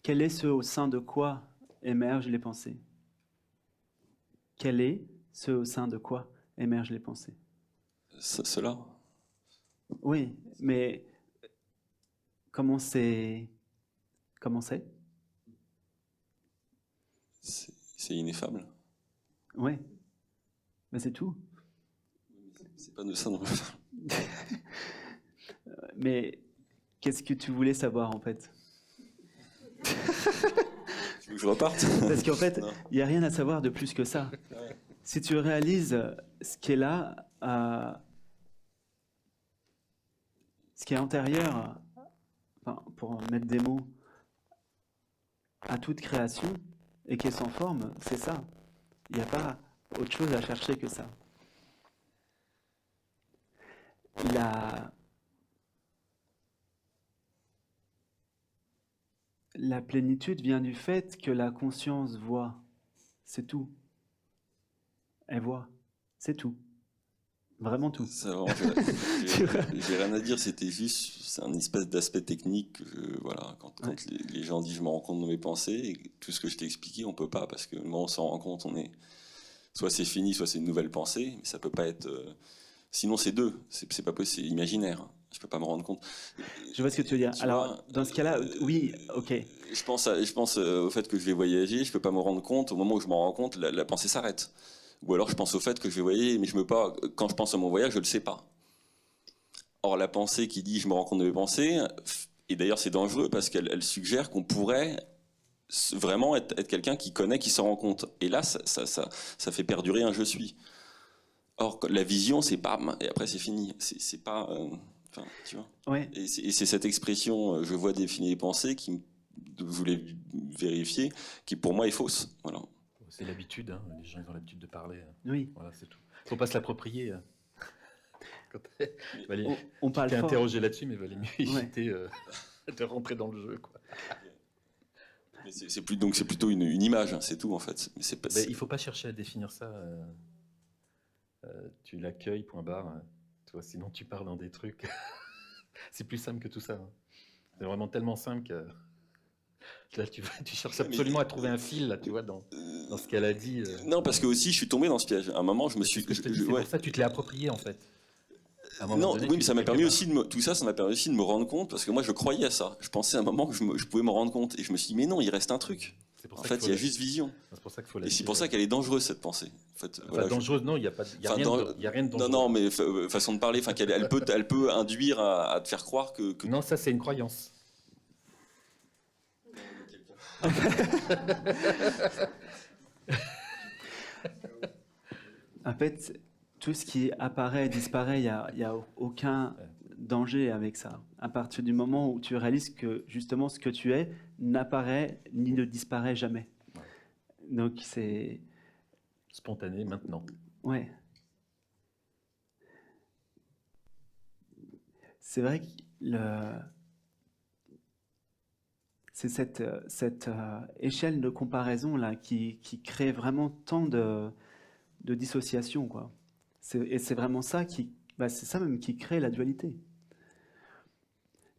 quel est ce au sein de quoi émergent les pensées. Quel est ce au sein de quoi émergent les pensées? Cela. Oui, mais comment c'est? C'est ineffable. Oui, mais c'est tout. C'est pas de ça non. Mais qu'est-ce que tu voulais savoir en fait? Tu veux que je reparte? Parce qu'en fait, il n'y a rien à savoir de plus que ça. Si tu réalises ce qui est là, ce qui est antérieur, enfin, pour mettre des mots, à toute création, et qui est sans forme, c'est ça. Il n'y a pas autre chose à chercher que ça. La plénitude vient du fait que la conscience voit. C'est tout. Elle voit. C'est tout. Vraiment tout. Ça, j'ai rien à dire, c'était juste, c'est un espèce d'aspect technique. Voilà, quand les gens disent je me rends compte de mes pensées, et tout ce que je t'ai expliqué, on peut pas, parce que moi on s'en rend compte, soit c'est fini, soit c'est une nouvelle pensée, mais ça peut pas être. Sinon c'est deux, c'est pas possible, c'est imaginaire. Je peux pas me rendre compte. Je vois ce que tu veux dire. Alors, dans ce cas-là, oui, ok. Je pense au fait que je vais voyager, je peux pas me rendre compte. Au moment où je m'en rends compte, la pensée s'arrête. Ou alors je pense au fait que je vais voyager, mais quand je pense à mon voyage, je le sais pas. Or la pensée qui dit je me rends compte de mes pensées, et d'ailleurs c'est dangereux parce qu'elle suggère qu'on pourrait vraiment être quelqu'un qui connaît, qui s'en rend compte. Et là, ça fait perdurer un je suis. Or la vision, c'est bam, et après c'est fini. C'est pas... Enfin, tu vois. Ouais. Et c'est cette expression je vois définir les pensées qui je voulais vérifier, qui pour moi est fausse. Voilà. C'est l'habitude, hein. Les gens ils ont l'habitude de parler. Oui. Voilà, c'est tout. Faut pas se l'approprier. On parle fort. Interrogé là-dessus, mais il valait mieux éviter de rentrer dans le jeu, quoi. Mais donc c'est plutôt une image, hein, c'est tout en fait. Mais il faut pas chercher à définir ça. Tu l'accueilles, point barre. Toi, sinon tu pars dans des trucs. C'est plus simple que tout ça. Hein. C'est vraiment tellement simple que là tu cherches absolument à trouver un fil là, tu vois, dans ce qu'elle a dit. Non, parce que aussi je suis tombé dans ce piège. À un moment, je me suis. C'est pour ça que tu te l'es approprié en fait. Non, oui, mais ça m'a permis aussi tout ça, ça m'a permis aussi de me rendre compte, parce que moi je croyais à ça. Je pensais à un moment que je pouvais me rendre compte, et je me suis dit mais non, il reste un truc. En fait, il y a juste vision. C'est pour ça qu'il faut et c'est pour ça qu'elle est dangereuse cette pensée. En fait, voilà, dangereuse, non, il y a rien de dangereux. Non, mais façon de parler, enfin elle peut induire à te faire croire que. Non, ça c'est une croyance. En fait, tout ce qui apparaît et disparaît, il n'y a aucun danger avec ça. À partir du moment où tu réalises que justement ce que tu es n'apparaît ni ne disparaît jamais. Donc c'est... Spontané maintenant. Ouais. C'est vrai que c'est cette échelle de comparaison là qui crée vraiment tant de dissociation, quoi. Et c'est vraiment ça c'est ça même qui crée la dualité.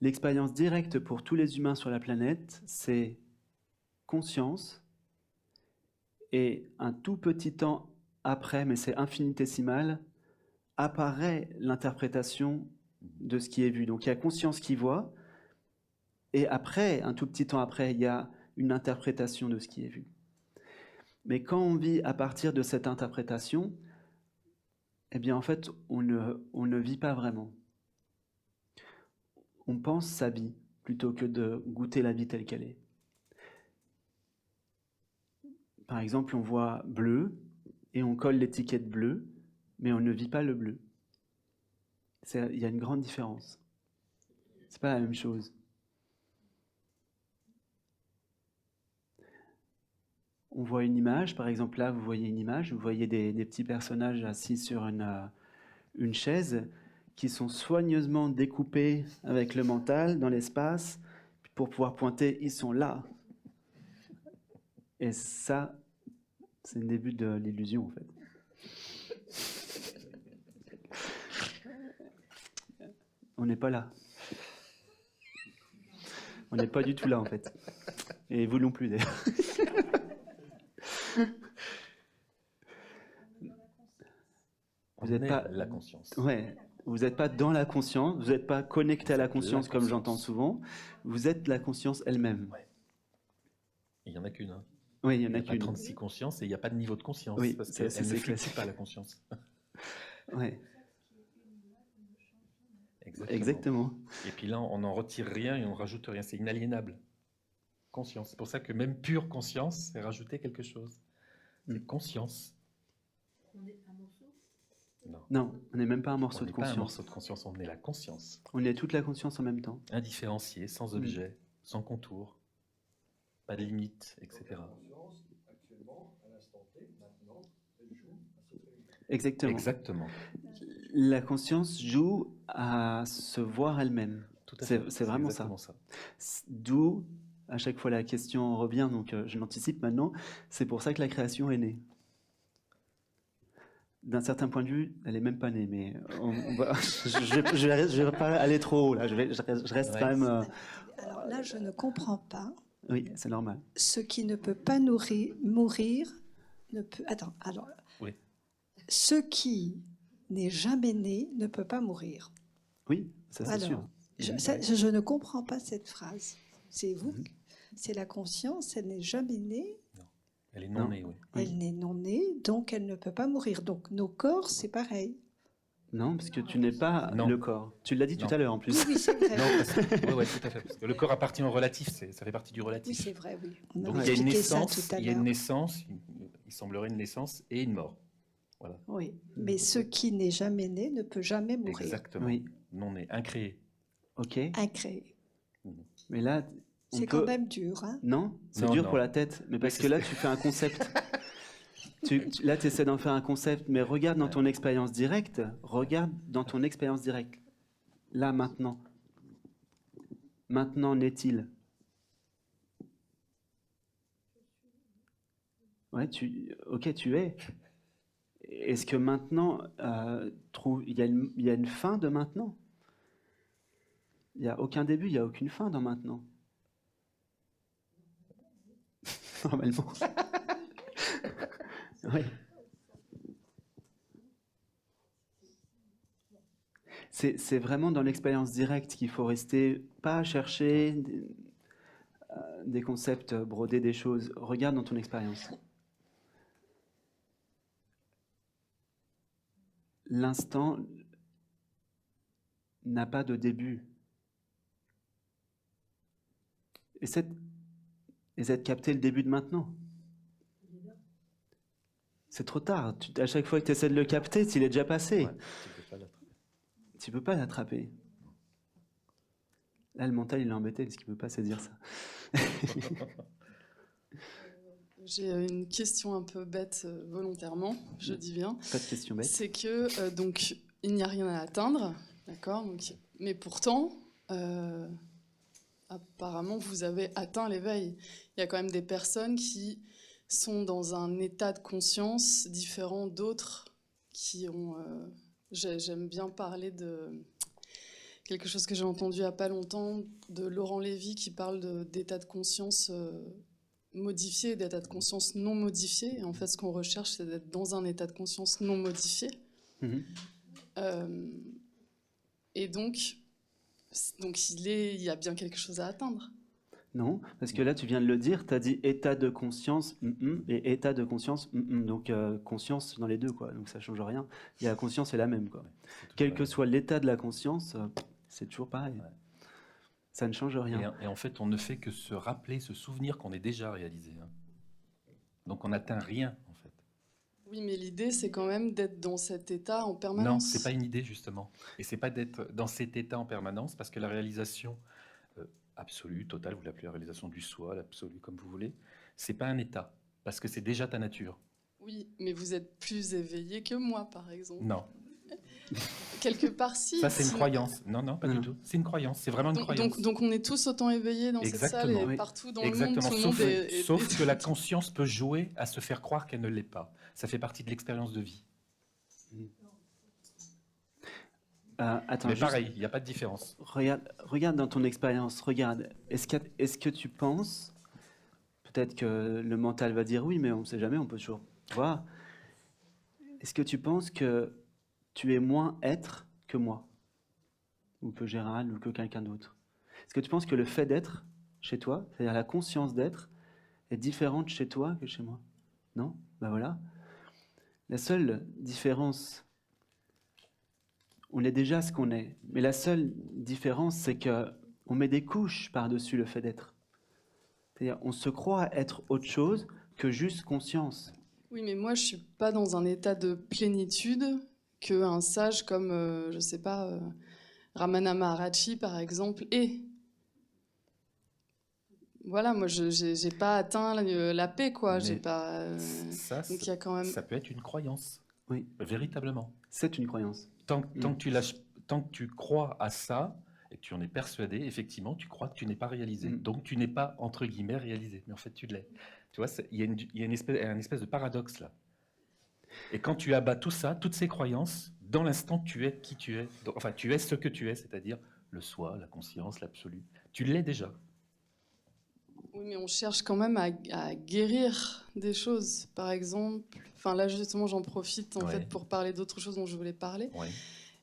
L'expérience directe pour tous les humains sur la planète, c'est conscience et un tout petit temps après, mais c'est infinitésimal, apparaît l'interprétation de ce qui est vu. Donc il y a conscience qui voit, et après, un tout petit temps après, il y a une interprétation de ce qui est vu. Mais quand on vit à partir de cette interprétation, eh bien en fait, on ne vit pas vraiment. On pense sa vie plutôt que de goûter la vie telle qu'elle est. Par exemple, on voit bleu et on colle l'étiquette bleu, mais on ne vit pas le bleu. Il y a une grande différence. C'est pas la même chose. On voit une image, par exemple là, vous voyez une image, vous voyez des petits personnages assis sur une chaise qui sont soigneusement découpés avec le mental dans l'espace pour pouvoir pointer, ils sont là. Et ça, c'est le début de l'illusion en fait. On n'est pas là. On n'est pas du tout là en fait. Et vous non plus d'ailleurs. Vous n'êtes pas la conscience. Ouais, vous n'êtes pas dans la conscience, vous n'êtes pas connecté à la conscience comme j'entends souvent. Vous êtes la conscience elle-même. Ouais. Il n'y en a qu'une. Hein. Oui, il y en a Il n'y a qu'une. pas 36 consciences et il n'y a pas de niveau de conscience. Oui, parce ça, qu'elle ne c'est fluctue clair. pas la conscience. Ouais, Exactement. exactement. Et puis là, on n'en retire rien et on ne rajoute rien. C'est inaliénable. Conscience. C'est pour ça que même pure conscience, c'est rajouter quelque chose. C'est conscience. On est un morceau? Non. Non, on n'est même pas un On morceau n'est de pas un conscience. morceau de conscience, on est la conscience. On est toute la conscience en même temps. Indifférencié, sans objet, sans contour, pas de limite, etc. Exactement. Exactement. La conscience joue à se voir elle-même. Tout à fait. C'est vraiment ça. exactement ça. D'où, à chaque fois, la question revient, donc je l'anticipe maintenant, c'est pour ça que la création est née. D'un certain point de vue, elle n'est même pas née, mais je vais pas aller trop haut, là. Je reste Ouais. quand même... Alors là, je ne comprends pas. Oui, c'est normal. Ce qui ne peut pas mourir ne peut... Attends, alors... Oui. Ce qui n'est jamais né ne peut pas mourir. Oui, ça c'est Alors, sûr. je ne comprends pas cette phrase. C'est vous, c'est la conscience, elle n'est jamais née, Elle est non née, oui. elle n'est non née, donc elle ne peut pas mourir. Donc nos corps, c'est pareil. Non, parce que tu n'es pas Non. le corps. Tu l'as dit Non. tout à l'heure en Oui, plus. oui, c'est vrai. Non, ouais, tout à fait. Parce que le corps appartient au relatif, ça fait partie du Oui, relatif. c'est vrai, oui. On Donc avait il y a une expliqué ça naissance, tout à il y a une l'heure. naissance, il semblerait une naissance et une mort. Voilà. Oui, mais ce qui n'est jamais né ne peut jamais mourir. Exactement. Oui, Non né, incréé. ok. Incréé. Mais là, on C'est peut... quand même dur, hein. Non, c'est Non, dur non. pour la tête, mais parce que là, tu fais un concept. Là, tu essaies d'en faire un concept, mais regarde dans ton expérience directe. Regarde dans ton expérience directe. Là, maintenant. Maintenant, n'est-il? Ouais, ok, tu es. Est-ce que maintenant, il y a une fin de maintenant? Il n'y a aucun début, il n'y a aucune fin dans maintenant. Normalement. Oui. C'est vraiment dans l'expérience directe qu'il faut rester, pas chercher des concepts, broder des choses. Regarde dans ton expérience. L'instant n'a pas de début. Essaie de capter le début de maintenant. C'est trop tard. À chaque fois que tu essaies de le capter, il est déjà passé. Ouais, tu peux pas l'attraper. Tu peux pas l'attraper. Là, le mental, il est embêté parce qu'il ne peut pas se dire ça. J'ai une question un peu bête volontairement, je dis bien. Pas de question bête. C'est que donc il n'y a rien à atteindre, d'accord. Mais pourtant, apparemment, vous avez atteint l'éveil. Il y a quand même des personnes qui sont dans un état de conscience différent d'autres qui ont. J'aime bien parler de quelque chose que j'ai entendu il n'y a pas longtemps de Laurent Lévy qui parle d'état de conscience modifié, d'état de conscience non modifié. Et en fait, ce qu'on recherche, c'est d'être dans un état de conscience non modifié. Mhm. Et donc il y a bien quelque chose à atteindre. Non, parce que là, tu viens de le dire, tu as dit état de conscience et état de conscience. Donc, conscience dans les deux, quoi. Donc, ça change rien. Et la conscience est la même, quoi. Ouais, c'est tout Quel pareil. que soit l'état de la conscience, c'est toujours pareil. Ouais. Ça ne change rien. Et en fait, on ne fait que se rappeler, se souvenir qu'on est déjà réalisé. Hein. Donc on n'atteint rien, en fait. Oui, mais l'idée, c'est quand même d'être dans cet état en Non, permanence. c'est pas une idée, justement. Et c'est pas d'être dans cet état en permanence, parce que la réalisation absolue, totale, vous l'appelez la réalisation du soi, l'absolu, comme vous voulez, c'est pas un état, parce que c'est déjà ta nature. Oui, mais vous êtes plus éveillé que moi, par exemple. Non, Quelque part, si. ça c'est une si- croyance. Non, non, pas Non. du tout. C'est une croyance, c'est vraiment une croyance. Donc on est tous autant éveillés dans cette salle et Exactement. Oui. partout dans Exactement, le monde, tout le sauf, monde est... sauf que la conscience peut jouer à se faire croire qu'elle ne l'est pas. Ça fait partie de l'expérience de vie. Attends, Mais juste, pareil, il n'y a pas de différence. regarde dans ton expérience, regarde. Est-ce que tu penses, peut-être que le mental va dire oui, mais on ne sait jamais, on peut toujours voir. Est-ce que tu penses que tu es moins être que moi, ou que Gérald, ou que quelqu'un d'autre? Est-ce que tu penses que le fait d'être chez toi, c'est-à-dire la conscience d'être, est différente chez toi que chez moi? Non? Ben voilà. La seule différence, on est déjà ce qu'on est, mais la seule différence, c'est que on met des couches par-dessus le fait d'être. C'est-à-dire, on se croit être autre chose que juste conscience. Oui, mais moi, je suis pas dans un état de plénitude qu'un sage comme, je sais pas, Ramana Maharaji, par exemple, est. Voilà, moi, j'ai pas atteint la paix, quoi. J'ai Mais pas. Ça, Donc il y a quand même. ça peut être une croyance, Oui, véritablement. c'est une croyance. Tant que tu lâches, tant que tu crois à ça et que tu en es persuadé, effectivement, tu crois que tu n'es pas réalisé. Mm. Donc tu n'es pas, entre guillemets, réalisé. Mais en fait, tu l'es. Tu vois, il y a un espèce de paradoxe là. Et quand tu abats tout ça, toutes ces croyances, dans l'instant, tu es qui tu es. Donc, enfin, tu es ce que tu es, c'est-à-dire le soi, la conscience, l'absolu. Tu l'es déjà. Oui, mais on cherche quand même à guérir des choses. Par exemple, enfin là justement, j'en profite en Ouais. fait pour parler d'autre chose dont je voulais parler. Oui.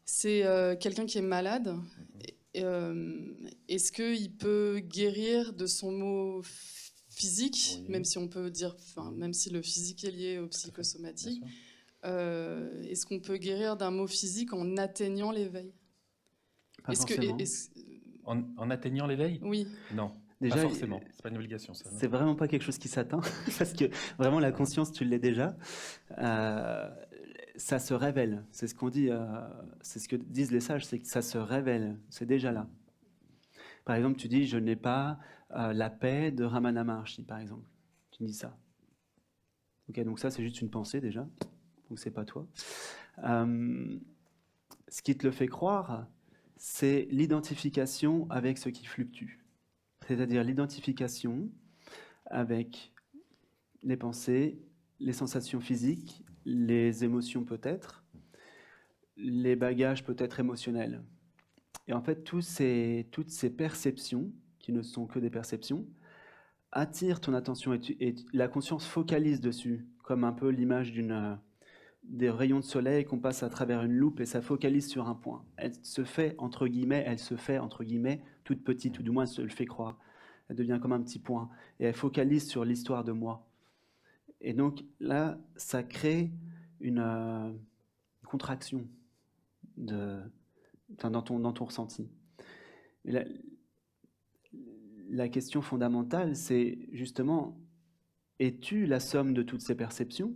C'est quelqu'un qui est malade. Est-ce qu'il peut guérir de son mot physique, Oui. même si on peut dire, enfin, même si le physique est lié au Bien psychosomatique, sûr. est-ce qu'on peut guérir d'un mot physique en atteignant l'éveil? Pas Est-ce que, forcément. En atteignant l'éveil? oui, Non, Déjà, pas forcément. C'est pas une obligation, ça. non. c'est vraiment pas quelque chose qui s'atteint, parce que vraiment la conscience, tu l'es déjà. Ça se révèle. C'est ce qu'on dit, c'est ce que disent les sages, c'est que ça se révèle. C'est déjà là. Par exemple, tu dis, je n'ai pas la paix de Ramana Maharshi, par exemple. Tu dis ça. Ok, donc ça, c'est juste une pensée déjà. Donc c'est pas toi. Ce qui te le fait croire, c'est l'identification avec ce qui fluctue. C'est-à-dire l'identification avec les pensées, les sensations physiques, les émotions peut-être, les bagages peut-être émotionnels. Et en fait, toutes ces perceptions, qui ne sont que des perceptions, attirent ton attention et la conscience focalise dessus, comme un peu l'image des rayons de soleil qu'on passe à travers une loupe et ça focalise sur un point. Elle se fait entre guillemets toute petite, ou du moins elle se le fait croire. Elle devient comme un petit point et elle focalise sur l'histoire de moi. Et donc là, ça crée une contraction dans ton ressenti. Et la question fondamentale, c'est justement, es-tu la somme de toutes ces perceptions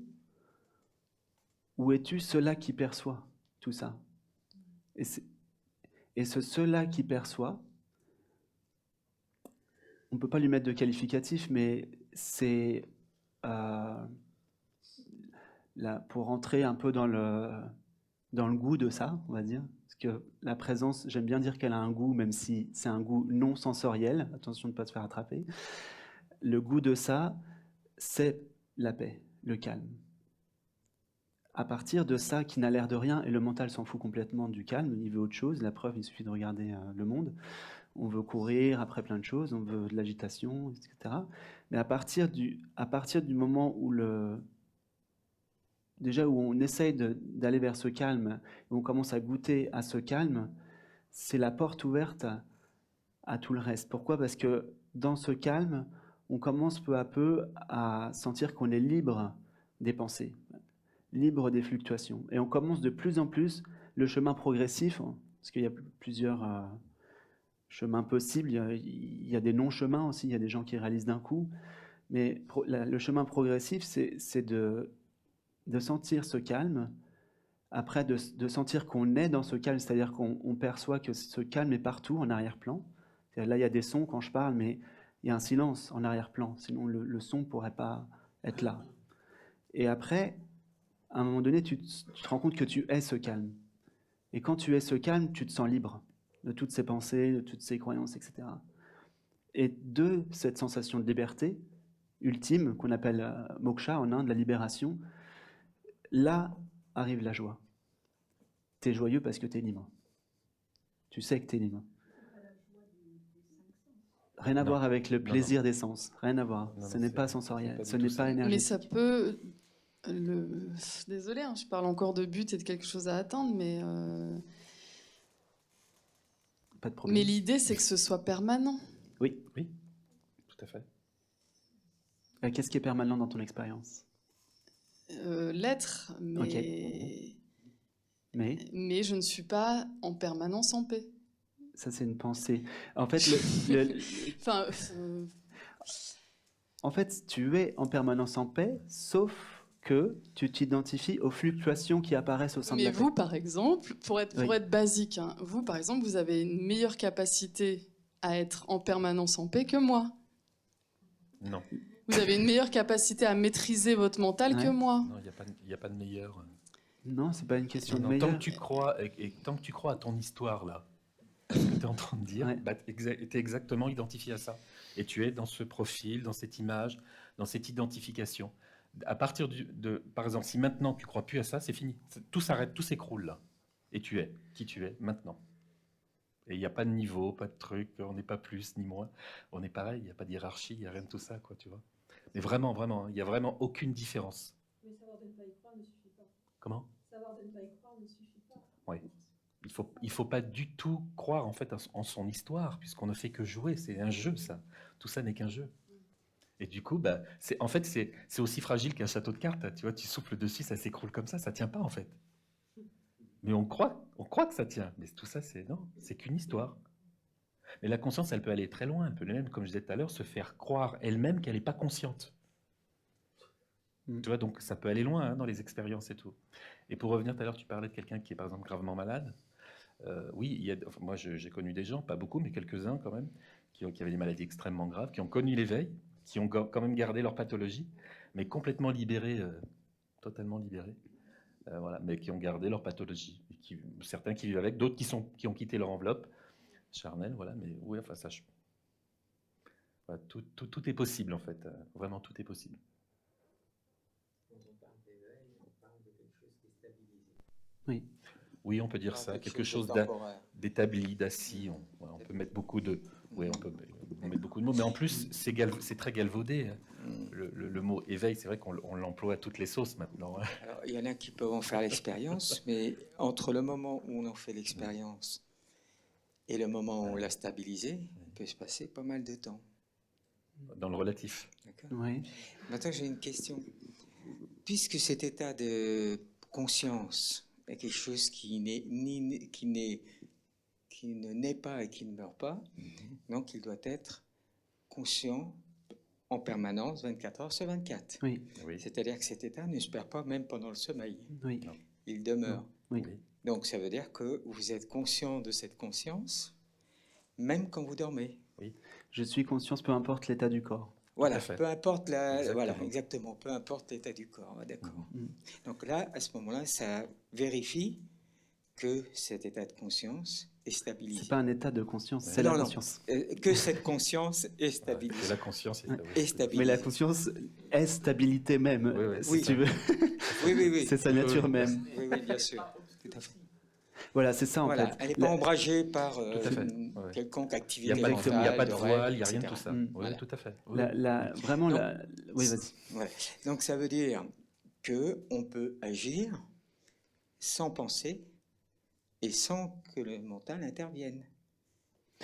ou es-tu cela qui perçoit tout ça? Et ce cela qui perçoit, on ne peut pas lui mettre de qualificatif, mais c'est pour rentrer un peu dans le goût de ça, on va dire. Parce que la présence, j'aime bien dire qu'elle a un goût, même si c'est un goût non sensoriel. Attention de ne pas se faire attraper. Le goût de ça, c'est la paix, le calme. À partir de ça qui n'a l'air de rien, et le mental s'en fout complètement du calme, il veut autre chose, la preuve, il suffit de regarder le monde, On veut courir après plein de choses, on veut de l'agitation, etc. Mais à partir du moment où déjà où on essaye d'aller vers ce calme, où on commence à goûter à ce calme, c'est la porte ouverte à tout le reste. Pourquoi? Parce que dans ce calme, on commence peu à peu à sentir qu'on est libre des pensées, libre des fluctuations. Et on commence de plus en plus le chemin progressif, parce qu'il y a plusieurs chemins possibles, il y a des non-chemins aussi, il y a des gens qui réalisent d'un coup, mais le chemin progressif, c'est de sentir ce calme, après de sentir qu'on est dans ce calme, c'est-à-dire qu'on perçoit que ce calme est partout en arrière-plan. Là, il y a des sons quand je parle, mais il y a un silence en arrière-plan, sinon le son ne pourrait pas être là. Et après, à un moment donné, tu te rends compte que tu es ce calme. Et quand tu es ce calme, tu te sens libre de toutes ces pensées, de toutes ces croyances, etc. Et de cette sensation de liberté ultime, qu'on appelle moksha en Inde, la libération, là arrive la joie. Tu es joyeux parce que tu es libre. Tu sais que tu es libre. Rien à voir avec le plaisir des sens. Rien à voir. Ce n'est pas sensoriel. Ce n'est pas énergétique. Mais ça peut... Désolée, hein, je parle encore de but et de quelque chose à atteindre, mais... Pas de problème. Mais l'idée, c'est que ce soit permanent. Oui. Oui, tout à fait. Qu'est-ce qui est permanent dans ton expérience? L'être, mais... Ok. Mais je ne suis pas en permanence en paix. Ça, c'est une pensée. En fait, Enfin, en fait, tu es en permanence en paix, sauf que tu t'identifies aux fluctuations qui apparaissent au sein de mais la vous, paix. par exemple, pour être basique, hein, vous, par exemple, vous avez une meilleure capacité à être en permanence en paix que moi. Non, Vous avez une meilleure capacité à maîtriser votre mental que moi. non, il n'y a pas de meilleur. Non, c'est pas une question de Non, meilleur. tant que tu crois à ton histoire là, ce que tu es en train de dire, Ouais. bah, tu es exactement identifié à ça. Et tu es dans ce profil, dans cette image, dans cette identification. À partir par exemple, si maintenant tu crois plus à ça, c'est fini. Tout s'arrête, tout s'écroule là. Et tu es qui tu es maintenant. Et il n'y a pas de niveau, pas de truc, on n'est pas plus ni moins. On est pareil, il n'y a pas de hiérarchie, il n'y a rien de tout ça, quoi, tu vois. Mais vraiment, vraiment, il n'y a vraiment aucune différence. Mais savoir de ne pas y croire ne suffit pas. Comment? Savoir de ne pas y croire ne suffit pas. Oui. Il faut pas du tout croire en fait en son histoire, puisqu'on ne fait que jouer. C'est un jeu, ça. Tout ça n'est qu'un jeu. Et du coup, bah, c'est aussi fragile qu'un château de cartes. Tu vois, tu souffles dessus, ça s'écroule comme ça tient pas en fait. Mais on croit que ça tient. Mais tout ça, c'est qu'une histoire. Mais la conscience, elle peut aller très loin. Elle peut même, comme je disais tout à l'heure, se faire croire elle-même qu'elle n'est pas consciente. Tu vois, donc ça peut aller loin hein, dans les expériences et tout. Et pour revenir tout à l'heure, tu parlais de quelqu'un qui est par exemple gravement malade. Oui, moi j'ai connu des gens, pas beaucoup, mais quelques-uns quand même, qui avaient des maladies extrêmement graves, qui ont connu l'éveil, qui ont quand même gardé leur pathologie, mais complètement libérés, totalement libérés, voilà, mais qui ont gardé leur pathologie. Et certains qui vivent avec, d'autres qui ont quitté leur enveloppe charnelle, voilà, mais oui, enfin ça, voilà, tout est possible en fait, vraiment tout est possible. Oui. Oui, on peut dire ça, quelque chose d'établi, d'assis. On peut mettre beaucoup de, oui, on peut mettre beaucoup de mots, mais en plus c'est très galvaudé. Le mot éveil, c'est vrai qu'on l'emploie à toutes les sauces maintenant. Alors, il y en a qui peuvent en faire l'expérience, mais entre le moment où on en fait l'expérience et le moment où on l'a stabilisé, il peut se passer pas mal de temps. Dans le relatif. D'accord. Oui. Maintenant, j'ai une question. Puisque cet état de conscience est quelque chose qui ne naît pas et qui ne meurt pas, donc il doit être conscient en permanence, 24 heures sur 24. Oui. Oui. C'est-à-dire que cet état ne se perd pas même pendant le sommeil. Oui. Il demeure. Oui. Donc ça veut dire que vous êtes conscient de cette conscience, même quand vous dormez. Je suis conscience, peu importe l'état du corps. Voilà, Tout à fait. peu importe Exactement. exactement, peu importe l'état du corps, d'accord. Mhm. Donc là, à ce moment-là, ça vérifie que cet état de conscience est stabilisé. C'est pas un état de conscience, c'est Non, la non. conscience. Que cette conscience est stabilisée. C'est la conscience. Est stabilisée. Mais la conscience est stabilité même, Oui, oui. si Oui. tu veux. Oui. C'est sa nature Oui. même. Oui, bien sûr. Tout à fait. Voilà, c'est ça en Voilà, fait. elle n'est pas ombragée par à fait, une ouais. quelconque Il n'y activité a pas de, mentale, il y a pas de rêve, voile, il n'y a rien de etc. tout ça. Mm. Oui, Voilà. tout à fait. Oui. Vraiment, Donc, oui, vas-y. Voilà. Donc ça veut dire qu'on peut agir sans penser et sans que le mental intervienne.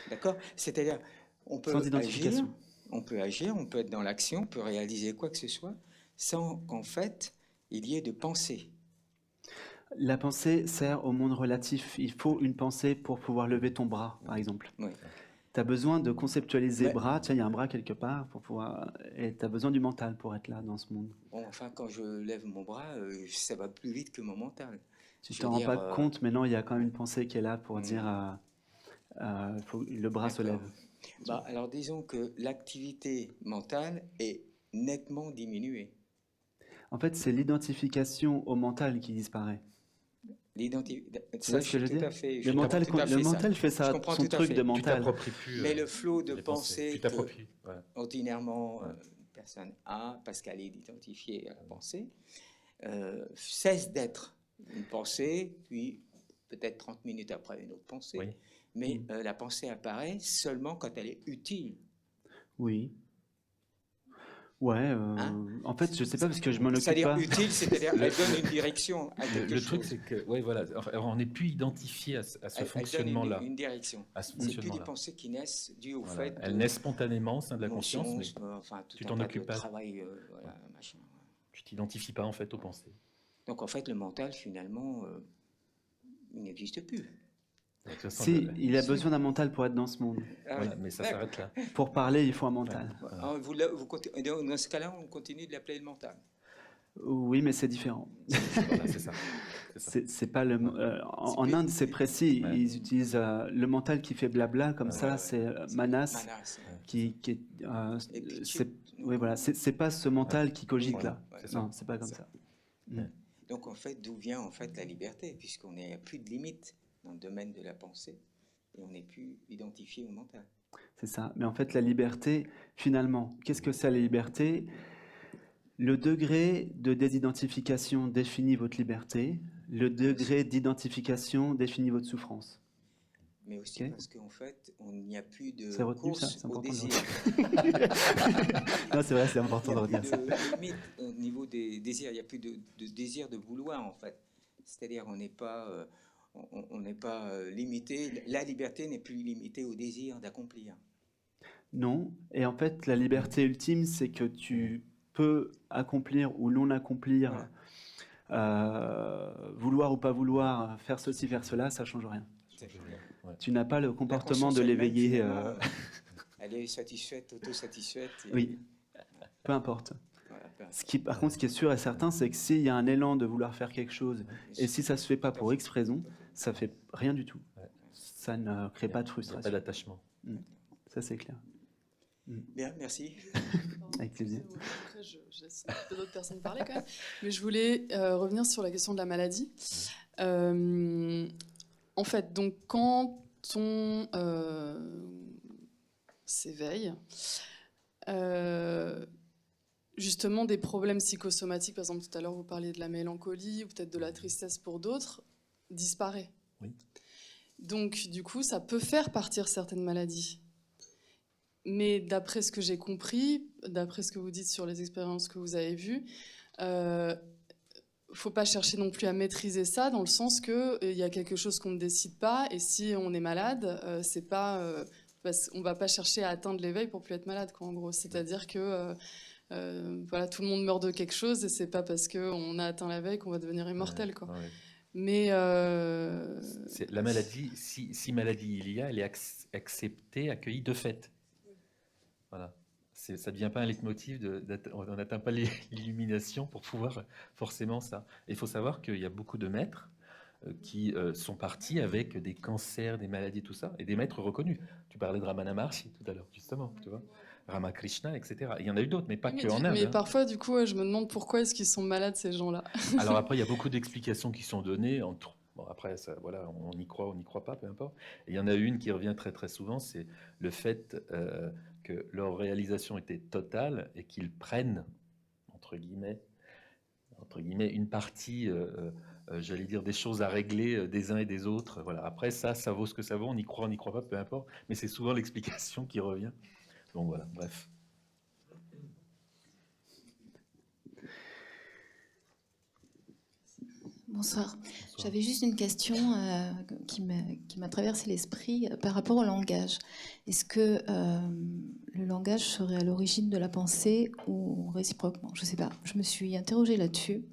D'accord? C'est-à-dire, on peut Sans identification. on peut agir, on peut être dans l'action, on peut réaliser quoi que ce soit, sans qu'en fait, il y ait de pensée. La pensée sert au monde relatif. Il faut une pensée pour pouvoir lever ton bras, par exemple. Oui. Tu as besoin de conceptualiser Ouais. bras. Tiens, il y a un bras quelque part pour pouvoir. Et tu as besoin du mental pour être là dans ce monde. Bon, enfin, quand je lève mon bras, ça va plus vite que mon mental. Tu Je t'en veux rends dire, pas compte, mais non, il y a quand même une pensée qui est là pour Mm. dire faut, le bras se D'accord. lève. Bah, alors disons que l'activité mentale est nettement diminuée. En fait, c'est l'identification au mental qui disparaît. L'identité. Tu vois ce que je veux dire? Le mental, comprends tout à le fait ça. mental fait Je ça, comprends son tout à truc fait. de Tu mental. t'appropries plus. Mais le flot de les pensée Tu que t'appropries. Voilà. ordinairement Ouais. une personne a, parce qu'elle est identifiée à la pensée, cesse d'être une pensée, puis peut-être 30 minutes après une autre pensée. Oui. Mais la pensée apparaît seulement quand elle est utile. Oui. Ouais, Hein? en fait, je sais pas parce que je m'en occupe C'est-à-dire pas. utile, c'est-à-dire elle donne une direction à quelque Le chose. truc, c'est que, ouais, voilà, enfin, on n'est plus identifié à ce Elle donne fonctionnement-là. une direction. À ce C'est plus des fonctionnement-là. pensées qui naissent dues au Voilà. fait Elles de naissent spontanément au sein de la émotions, conscience, mais enfin tout tu un t'en tas occupes de pas. travail, voilà, machin. tu t'identifies pas en fait aux pensées. Donc en fait, le mental, finalement, il n'existe plus. De toute façon, Si, il a besoin d'un mental pour être dans ce monde. Ah voilà, ouais. mais ça Ouais. s'arrête là. Pour parler, il faut un mental. Voilà. Ah, dans ce cas-là, on continue de l'appeler le mental. Oui, mais c'est différent. Voilà, c'est ça. C'est ça. C'est pas le. En plus- Inde, c'est précis. Ouais. Ils utilisent le mental qui fait blabla comme Ouais, ça. ouais. C'est Manas Manas. qui est. Et puis, Oui, voilà. C'est pas ce mental qui cogite Voilà. là. C'est ça. Non, c'est pas comme ça. Donc en fait, d'où vient en fait la liberté, puisqu'on n'a plus de limites dans le domaine de la pensée et on n'est plus identifié au mental. C'est ça. Mais en fait, la liberté, finalement, qu'est-ce que c'est la liberté? Le degré de désidentification définit votre liberté. Le degré d'identification définit votre souffrance. Mais aussi Ok. parce qu'en fait, on n'y a plus de C'est retenu, ça? course C'est au important de désir. Non, c'est vrai, c'est Il important n'y de a retenir plus ça. de limite au niveau des désirs. Il n'y a plus de désir de vouloir, en fait. C'est-à-dire, on n'est pas, limité. La liberté n'est plus limitée au désir d'accomplir. Non. Et en fait, la liberté ultime, c'est que tu peux accomplir ou non accomplir, vouloir ou pas vouloir, faire ceci, faire cela, ça change rien. Ouais. Tu n'as pas le La comportement conscience de elle-même, l'éveiller. finalement, elle est satisfaite, autosatisfaite. et- Oui, peu importe. Voilà, peu importe. Par contre, ce qui est sûr et certain, c'est que s'il y a un élan de vouloir faire quelque chose, et si ça se fait pas pour X raison, ça fait rien du tout. Ouais. Ça ne crée pas de Il n'y a pas frustration. d'attachement. Ça, c'est clair. Bien, merci. Avec plaisir. Après, je laisse d'autres personnes parler quand même. Mais je voulais revenir sur la question de la maladie. En fait, donc quand on s'éveille, justement des problèmes psychosomatiques, par exemple tout à l'heure vous parliez de la mélancolie ou peut-être de la tristesse pour d'autres, disparaît. Oui. Donc du coup, ça peut faire partir certaines maladies. Mais d'après ce que j'ai compris, d'après ce que vous dites sur les expériences que vous avez vues, faut pas chercher non plus à maîtriser ça, dans le sens que il y a quelque chose qu'on ne décide pas, et si on est malade, c'est pas on va pas chercher à atteindre l'éveil pour plus être malade, quoi, en gros. C'est-à-dire que voilà, tout le monde meurt de quelque chose, et c'est pas parce qu'on a atteint l'éveil qu'on va devenir immortel, quoi. Ouais. Mais La maladie, si maladie il y a, elle est acceptée, accueillie de fait. Voilà. Ça ne devient pas un leitmotiv, on n'atteint pas l'illumination pour pouvoir forcément ça. Il faut savoir qu'il y a beaucoup de maîtres qui sont partis avec des cancers, des maladies, tout ça, et des maîtres reconnus. Tu parlais de Ramana Maharshi tout à l'heure, justement, tu vois, Ramakrishna, etc. Il y en a eu d'autres, mais pas que en Inde. mais hein. parfois, du coup, je me demande pourquoi est-ce qu'ils sont malades, ces gens-là. Alors après, il y a beaucoup d'explications qui sont données. Bon, après, ça, voilà, on y croit, on n'y croit pas, peu importe. Et il y en a une qui revient très très souvent, c'est le fait que leur réalisation était totale et qu'ils prennent, entre guillemets, une partie j'allais dire, des choses à régler des uns et des autres. Voilà. Après, ça vaut ce que ça vaut, on y croit pas, peu importe, mais c'est souvent l'explication qui revient. Donc voilà, bref. Bonsoir. J'avais juste une question qui m'a traversé l'esprit par rapport au langage. Est-ce que le langage serait à l'origine de la pensée ou réciproquement? Je ne sais pas. Je me suis interrogée là-dessus.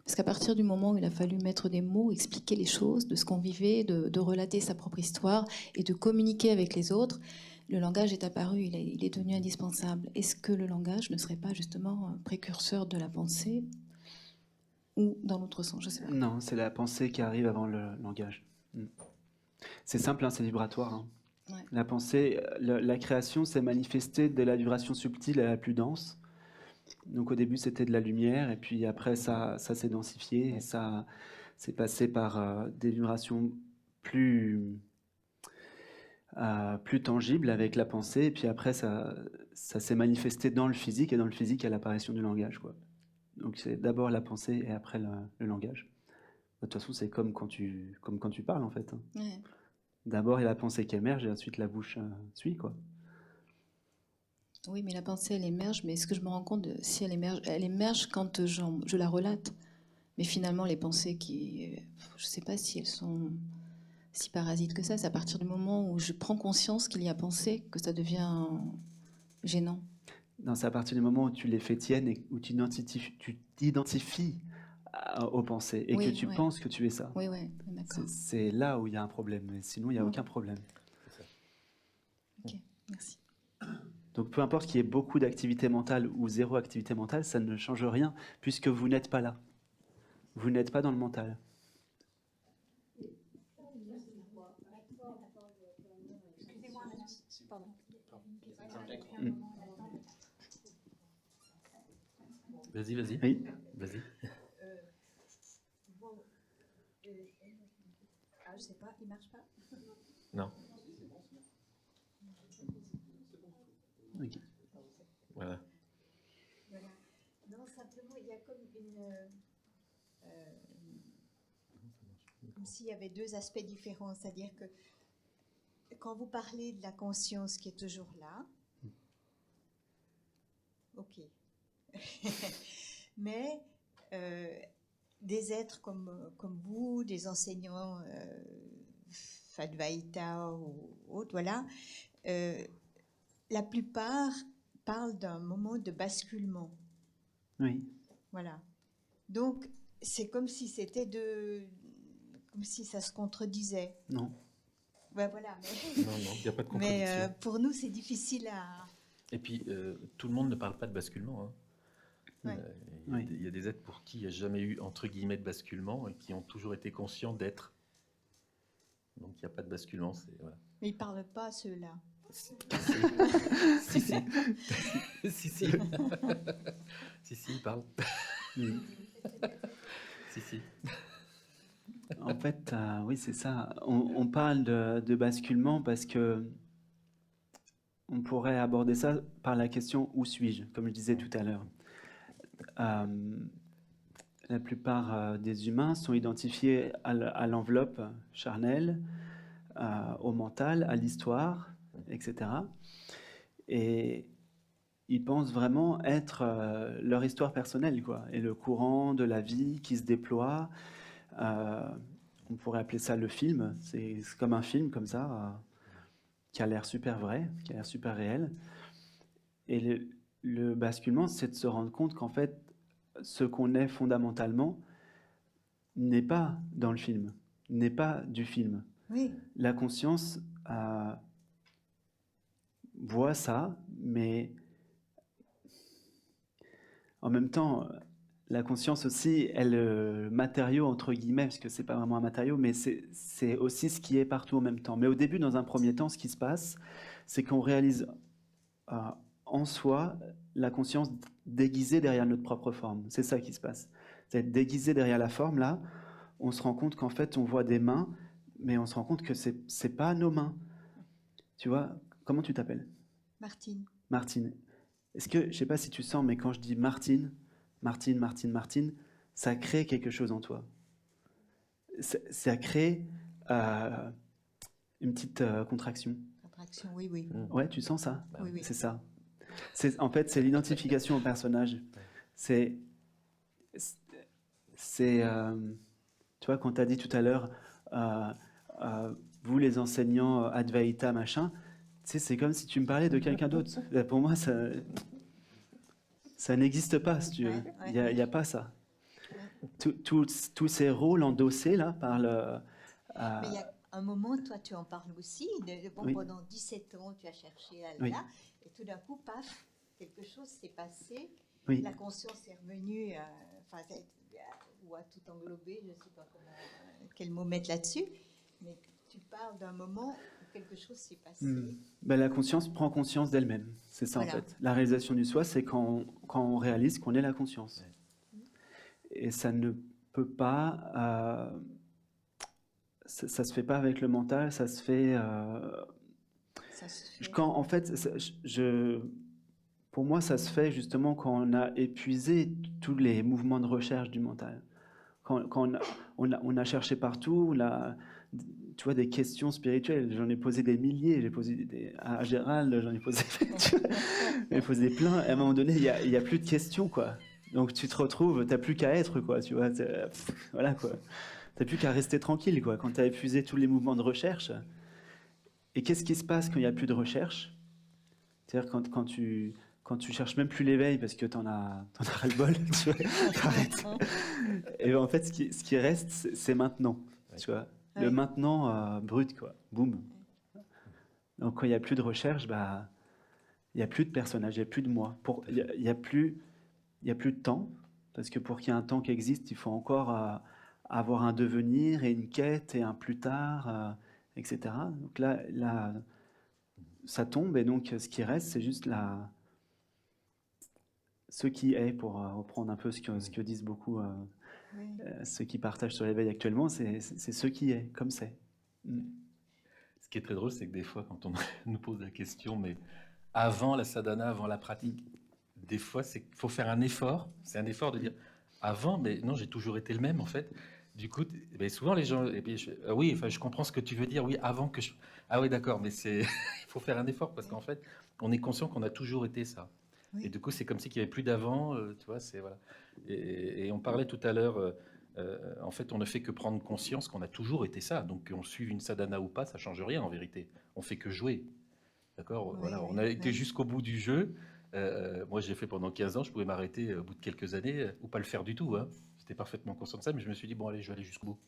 Parce qu'à partir du moment où il a fallu mettre des mots, expliquer les choses, de ce qu'on vivait, de relater sa propre histoire et de communiquer avec les autres, le langage est apparu, il est devenu indispensable. Est-ce que le langage ne serait pas justement précurseur de la pensée ou dans l'autre sens? Je sais pas. Non, c'est la pensée qui arrive avant le langage. C'est simple, hein, c'est vibratoire. Hein. Ouais. La pensée, la création s'est manifestée de la vibration subtile à la plus dense. Donc au début c'était de la lumière et puis après ça s'est densifié et ça s'est passé par des vibrations plus tangibles avec la pensée et puis après ça s'est manifesté dans le physique et dans le physique à l'apparition du langage, quoi. Donc c'est d'abord la pensée et après le langage. De toute façon c'est comme quand tu parles en fait. Ouais. D'abord il y a la pensée qui émerge et ensuite la bouche suit, quoi. Oui, mais la pensée, elle émerge, mais est-ce que je me rends compte de si elle émerge quand je la relate. Mais finalement, les pensées je ne sais pas si elles sont si parasites que ça. C'est à partir du moment où je prends conscience qu'il y a pensée que ça devient gênant. Non, c'est à partir du moment où tu les fais tiennes et où tu t'identifies aux pensées et Oui, que tu ouais. penses que tu es ça. Oui, d'accord. C'est là où il y a un problème, mais sinon il n'y a aucun problème. Ok, merci. Donc peu importe qu'il y ait beaucoup d'activité mentale ou zéro activité mentale, ça ne change rien puisque vous n'êtes pas là. Vous n'êtes pas dans le mental. Excusez-moi, pardon. Vas-y. Oui. Vas-y. Je sais pas, il marche pas. Non. Okay. Voilà. Non, simplement, il y a comme comme s'il y avait deux aspects différents. C'est-à-dire que quand vous parlez de la conscience qui est toujours là, ok. Mais des êtres comme vous, des enseignants Advaita ou autres, voilà, la plupart parlent d'un moment de basculement. Oui. Voilà. Donc, c'est comme si c'était comme si ça se contredisait. Non. Ben voilà. Non, il n'y a pas de contradiction. Mais pour nous, c'est difficile à... Et puis, tout le monde ne parle pas de basculement. Hein. Ouais. Il y a des êtres pour qui il n'y a jamais eu, entre guillemets, de basculement et qui ont toujours été conscients d'être. Donc, il n'y a pas de basculement. Voilà. Mais ils ne parlent pas, ceux-là. Si. Si, il parle. Si. En fait, oui, c'est ça. On parle de basculement parce que on pourrait aborder ça par la question « Où suis-je ?» comme je disais tout à l'heure. La plupart des humains sont identifiés à l'enveloppe charnelle, au mental, à l'histoire, etc. Et ils pensent vraiment être leur histoire personnelle, quoi, et le courant de la vie qui se déploie. On pourrait appeler ça le film. C'est comme un film, comme ça, qui a l'air super vrai, qui a l'air super réel. Et le basculement, c'est de se rendre compte qu'en fait, ce qu'on est fondamentalement n'est pas dans le film, n'est pas du film. Oui. La conscience voit ça, mais en même temps, la conscience aussi est le matériau, entre guillemets, parce que c'est pas vraiment un matériau, mais c'est aussi ce qui est partout en même temps. Mais au début, dans un premier temps, ce qui se passe, c'est qu'on réalise en soi la conscience déguisée derrière notre propre forme. C'est ça qui se passe. C'est déguisé derrière la forme, là, on se rend compte qu'en fait, on voit des mains, mais on se rend compte que c'est pas nos mains. Tu vois, comment tu t'appelles? Martine. Martine. Est-ce que, je sais pas si tu sens, mais quand je dis Martine, ça crée quelque chose en toi. ça crée une petite contraction. Contraction, oui, oui. Ouais, tu sens ça? Oui, oui. C'est ça. En fait, c'est l'identification au personnage. C'est, tu vois, quand tu as dit tout à l'heure, vous les enseignants Advaita, machin, tu sais, c'est comme si tu me parlais de quelqu'un d'autre. Pour moi, ça n'existe pas, si tu veux. Il n'y a pas ça. Tous ces rôles endossés là, par le... Mais il y a un moment, toi, tu en parles aussi. Oui. Pendant 17 ans, tu as cherché Allah, Oui. et tout d'un coup, paf, quelque chose s'est passé. Oui. La conscience est revenue, ou a tout englobé, je ne sais pas quel mot mettre là-dessus, mais tu parles d'un moment où quelque chose s'est passé. Ben, la conscience prend conscience d'elle-même. C'est ça, Voilà. en fait. La réalisation du soi, c'est quand on réalise qu'on est la conscience. Et ça ne peut pas... ça se fait pas avec le mental, ça se fait... Ça se fait. Quand, en fait, pour moi, ça se fait justement quand on a épuisé tous les mouvements de recherche du mental. Quand on a cherché partout, tu vois, des questions spirituelles. J'en ai posé des milliers. J'ai posé à Gérald, j'en ai posé, j'en ai posé plein. À un moment donné, il y a plus de questions, quoi. Donc tu te retrouves, t'as plus qu'à être, quoi. Tu vois, voilà, quoi. T'as plus qu'à rester tranquille, quoi. Quand t'as épuisé tous les mouvements de recherche. Et qu'est-ce qui se passe quand il n'y a plus de recherche? C'est-à-dire quand tu cherches même plus l'éveil parce que t'en as ras-le-bol, tu vois, t'arrêtes. Et ben, en fait, ce qui reste, c'est maintenant, tu vois. Le maintenant brut, quoi. Boum. Donc quand il n'y a plus de recherche, bah, il n'y a plus de personnage, il n'y a plus de moi. Il n'y a plus de temps, parce que pour qu'il y ait un temps qui existe, il faut encore avoir un devenir et une quête et un plus tard, etc. Donc là, ça tombe, et donc ce qui reste, c'est juste ce qui est, pour reprendre un peu ce que disent beaucoup ceux qui partagent sur l'éveil actuellement, c'est ce qui est, comme c'est. Ce qui est très drôle, c'est que des fois, quand on nous pose la question, mais avant la sadhana, avant la pratique, des fois, il faut faire un effort. C'est un effort de dire avant, mais non, j'ai toujours été le même, en fait. Du coup, ben souvent les gens, et puis oui, enfin, je comprends ce que tu veux dire. Oui, avant que je. Ah oui, d'accord, mais il faut faire un effort parce qu'en fait, on est conscient qu'on a toujours été ça. Oui. Et du coup, c'est comme s'il n'y avait plus d'avant, tu vois. C'est voilà. Et on parlait tout à l'heure. En fait, on ne fait que prendre conscience qu'on a toujours été ça. Donc, qu'on suive une sadhana ou pas, ça change rien en vérité. On fait que jouer. D'accord. Oui, voilà. oui, On a été oui. jusqu'au bout du jeu. Moi, j'ai fait pendant 15 ans. Je pouvais m'arrêter au bout de quelques années ou pas le faire du tout. Hein. J'étais parfaitement conscient de ça, mais je me suis dit bon, allez, je vais aller jusqu'au bout.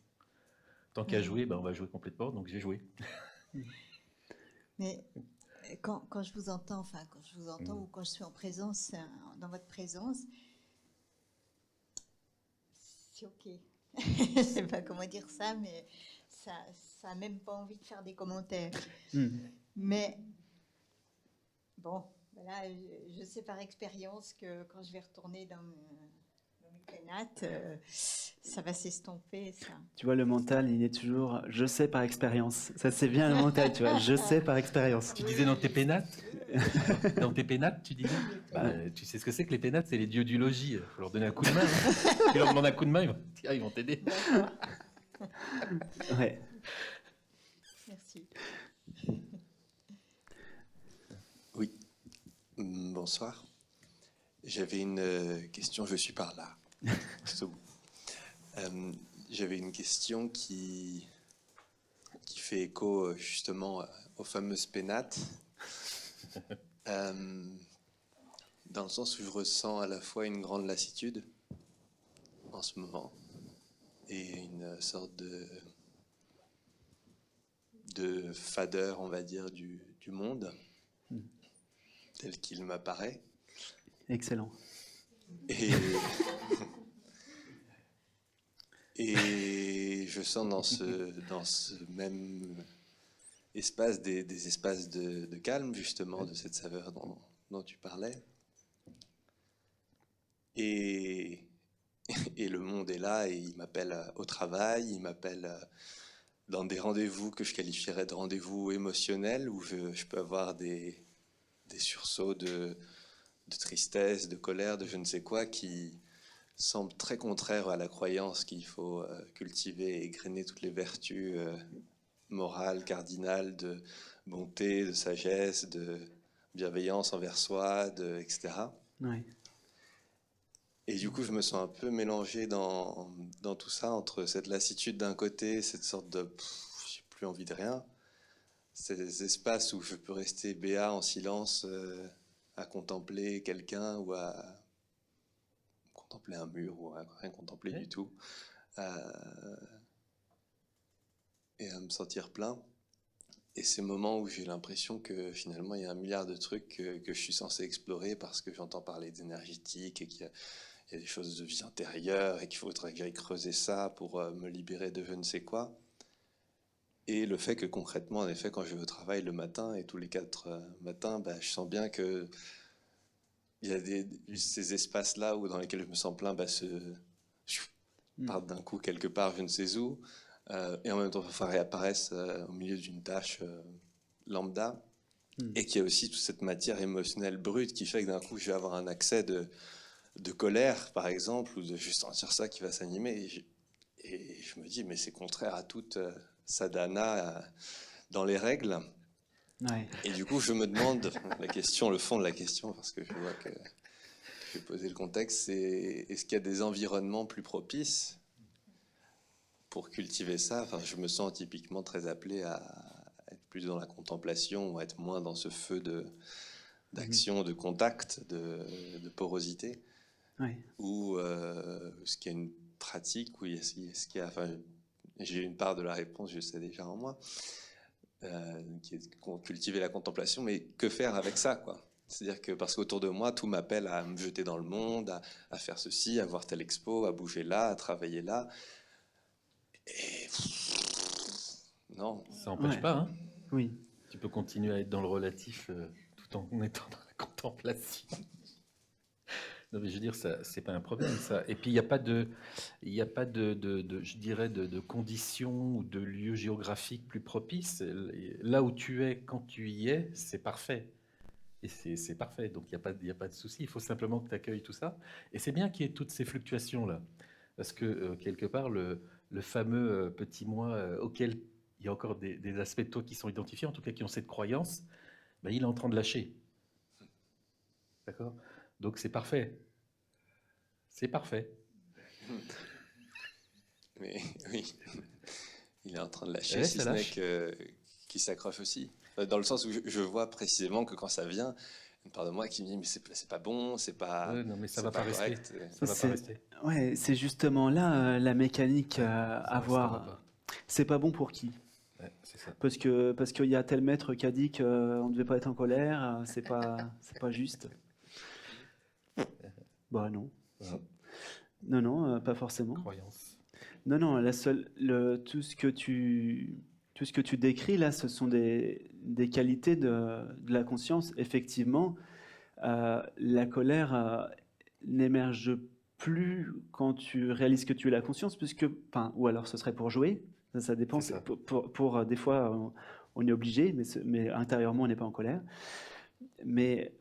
Tant qu'à jouer, ben, on va jouer complètement. Donc, j'ai joué. Mais quand je vous entends, ou quand je suis en présence, dans votre présence, c'est ok. Je sais pas comment dire ça, mais ça a même pas envie de faire des commentaires. Mais bon, voilà, je sais par expérience que quand je vais retourner dans mes pénates, ça va s'estomper, ça. Tu vois, le mental, il est toujours « je sais par expérience ». Ça, c'est bien le mental, tu vois, « je sais par expérience ». Tu disais dans tes pénates dans tes pénates, tu disais tu sais ce que c'est que les pénates? C'est les dieux du logis. Il faut leur donner un coup de main. Hein. Tu leur demandes un coup de main, ils vont t'aider. Ouais. Merci. Oui, bonsoir. J'avais une question, je suis par là. J'avais une question qui fait écho justement aux fameuses pénates, dans le sens où je ressens à la fois une grande lassitude en ce moment et une sorte de fadeur, on va dire, du monde tel qu'il m'apparaît. Excellent. Et je sens dans ce même espace des espaces de calme, justement, de cette saveur dont tu parlais. Et le monde est là et il m'appelle au travail, il m'appelle dans des rendez-vous que je qualifierais de rendez-vous émotionnels, où je peux avoir des sursauts de tristesse, de colère, de je ne sais quoi, qui semble très contraire à la croyance qu'il faut cultiver et égrener toutes les vertus morales, cardinales, de bonté, de sagesse, de bienveillance envers soi, etc. Ouais. Et du coup, je me sens un peu mélangé dans tout ça, entre cette lassitude d'un côté, cette sorte de j'ai plus envie de rien, ces espaces où je peux rester béat en silence à contempler quelqu'un ou à contempler un mur ou à rien contempler du tout, et à me sentir plein. Et ces moments où j'ai l'impression que finalement il y a un milliard de trucs que je suis censé explorer parce que j'entends parler d'énergétique et qu'il y a des choses de vie intérieure et qu'il faudrait que j'aille creuser ça pour me libérer de je ne sais quoi. Et le fait que concrètement, en effet, quand je vais au travail le matin et tous les 4 matins, je sens bien que il y a ces espaces-là où, dans lesquels je me sens plein, je pars d'un coup quelque part, je ne sais où, et en même temps, parfois réapparaissent au milieu d'une tâche lambda, et qu'il y a aussi toute cette matière émotionnelle brute qui fait que d'un coup, je vais avoir un accès de colère, par exemple, ou de juste sentir ça qui va s'animer. Et je me dis, mais c'est contraire à toute sadhana dans les règles. Ouais. Et du coup, je me demande, le fond de la question, parce que je vois que je vais poser le contexte, c'est est-ce qu'il y a des environnements plus propices pour cultiver ça? Enfin, je me sens typiquement très appelé à être plus dans la contemplation, ou à être moins dans ce feu d'action, de contact, de porosité. Ouais. Ou est-ce qu'il y a une pratique, ou est-ce qu'il y a, enfin, j'ai une part de la réponse, je sais déjà en moi, qui est cultiver la contemplation, mais que faire avec ça, quoi? C'est-à-dire que parce qu'autour de moi, tout m'appelle à me jeter dans le monde, à faire ceci, à voir telle expo, à bouger là, à travailler là. Et non. Ça n'empêche pas, hein? Oui. Tu peux continuer à être dans le relatif tout en étant dans la contemplation. Non, mais je veux dire, c'est pas un problème, ça. Et puis, il n'y a pas de, je dirais, de conditions ou de lieux géographiques plus propices. Là où tu es, quand tu y es, c'est parfait. Et c'est parfait. Donc, il n'y a pas de souci. Il faut simplement que tu accueilles tout ça. Et c'est bien qu'il y ait toutes ces fluctuations-là. Parce que, quelque part, le fameux petit moi auquel il y a encore des aspects de toi qui sont identifiés, en tout cas qui ont cette croyance, il est en train de lâcher. D'accord ? Donc c'est parfait. C'est parfait. Mais oui, il est en train de lâcher, Ouais, si ça ce n'est lâche. qu'il s'accroche aussi. Dans le sens où je vois précisément que quand ça vient, une part de moi qui me dit mais c'est pas bon, c'est pas, Ouais, non, mais ça c'est va pas rester. correct. Ça va pas rester. Ouais, c'est justement là la mécanique à Ça restera voir. pas. C'est pas bon pour qui? Ouais, c'est ça. Parce qu'il y a tel maître qui a dit qu'on ne devait pas être en colère, c'est pas juste. Bah non. Ouais. Non, pas forcément. Croyance. Non, tout ce que tu décris là, ce sont des qualités de la conscience. Effectivement, la colère n'émerge plus quand tu réalises que tu es la conscience, ou alors ce serait pour jouer. Ça dépend. C'est ça. Pour des fois, on est obligé, mais intérieurement, on n'est pas en colère. Mais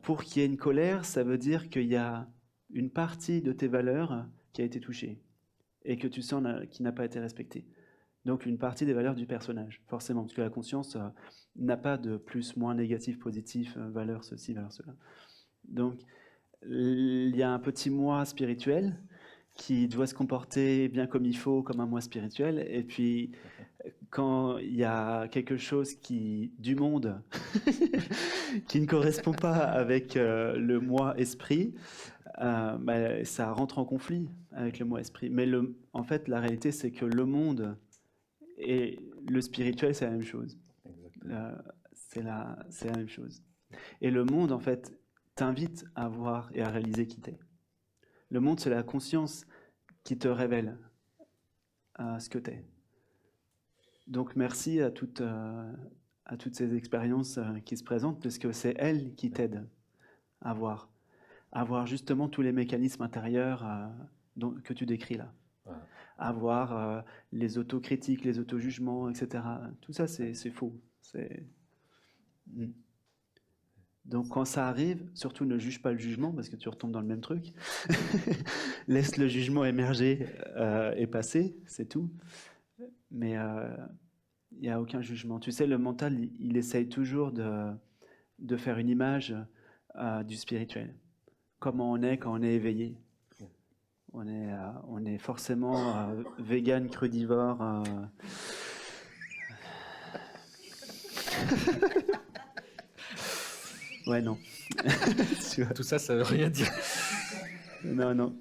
pour qu'il y ait une colère, ça veut dire qu'il y a une partie de tes valeurs qui a été touchée et que tu sens qui n'a pas été respectée. Donc une partie des valeurs du personnage, forcément, parce que la conscience n'a pas de plus, moins, négatif, positif, valeur ceci, valeur cela. Donc il y a un petit moi spirituel qui doit se comporter bien comme il faut, comme un moi spirituel, et puis quand il y a quelque chose du monde qui ne correspond pas avec le moi esprit, ça rentre en conflit avec le moi esprit. Mais en fait, la réalité, c'est que le monde et le spirituel, c'est la même chose. C'est la même chose. Et le monde, en fait, t'invite à voir et à réaliser qui t'es. Le monde, c'est la conscience qui te révèle ce que t'es. Donc merci à toutes ces expériences qui se présentent, parce que c'est elles qui t'aident à voir justement tous les mécanismes intérieurs que tu décris là. Ouais. À voir les autocritiques, les auto-jugements, etc. Tout ça, c'est faux. Donc quand ça arrive, surtout ne juge pas le jugement parce que tu retombes dans le même truc. Laisse le jugement émerger et passer, c'est tout. Mais il n'y a aucun jugement. Tu sais, le mental, il essaye toujours de faire une image du spirituel. Comment on est quand on est éveillé. On est forcément vegan, crudivore. Ouais, non. Tout ça, ça veut rien dire. Non, non.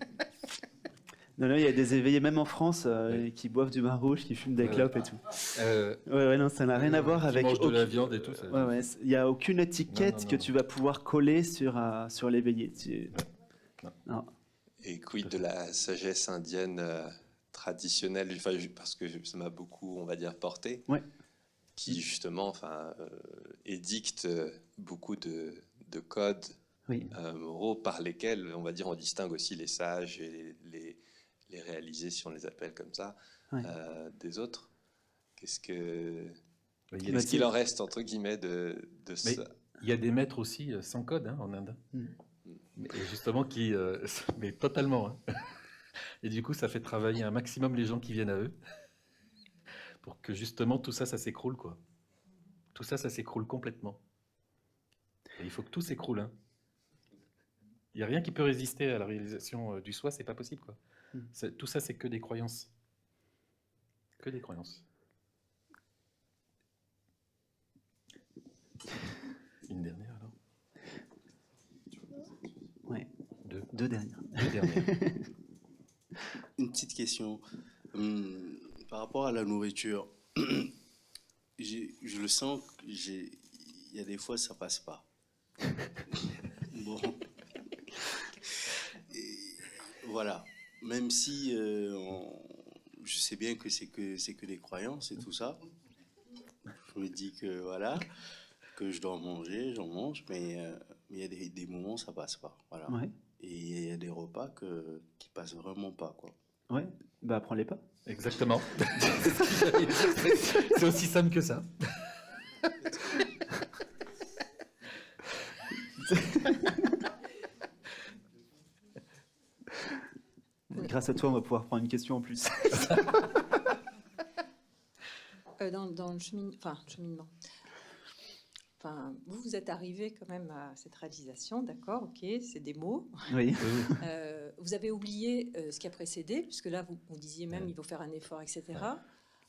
Non, il y a des éveillés, même en France, qui boivent du vin rouge, qui fument des clopes et tout. Ouais, non, ça n'a rien à voir avec... Qui mangent de la viande et tout. Ça... Ouais, il n'y a aucune étiquette que tu vas pouvoir coller sur l'éveillé. Non. Et quid de la sagesse indienne traditionnelle, enfin, parce que ça m'a beaucoup, on va dire, porté, qui justement édicte beaucoup de codes moraux par lesquels, on va dire, on distingue aussi les sages et les réalisés, si on les appelle comme ça, des autres. Qu'est-ce qu'il en reste, entre guillemets, de ça? Il y a des maîtres aussi sans code en Inde. Et justement, mais totalement. Hein. Et du coup, ça fait travailler un maximum les gens qui viennent à eux pour que justement tout ça, ça s'écroule, quoi. Tout ça, ça s'écroule complètement. Et il faut que tout s'écroule. Hein. Il n'y a rien qui peut résister à la réalisation du soi, c'est pas possible, quoi. Tout ça, c'est que des croyances. Que des croyances. Une dernière, alors? Ouais. Deux dernières. Une petite question. Par rapport à la nourriture, je le sens, il y a des fois, ça passe pas. Bon. Et voilà. Même si je sais bien que c'est que des croyances et tout ça. Je me dis que voilà, que je dois manger, j'en mange, mais il y a des moments, ça passe pas. Voilà. Ouais. Et il y a des repas qui passent vraiment pas, quoi. Ouais, bah prends-les pas. Exactement. C'est aussi simple que ça. Grâce à toi, on va pouvoir prendre une question en plus. Dans le cheminement. Enfin, vous êtes arrivé quand même à cette réalisation, d'accord, ok, c'est des mots. Oui. Vous avez oublié ce qui a précédé, puisque là, vous disiez même il faut faire un effort, etc.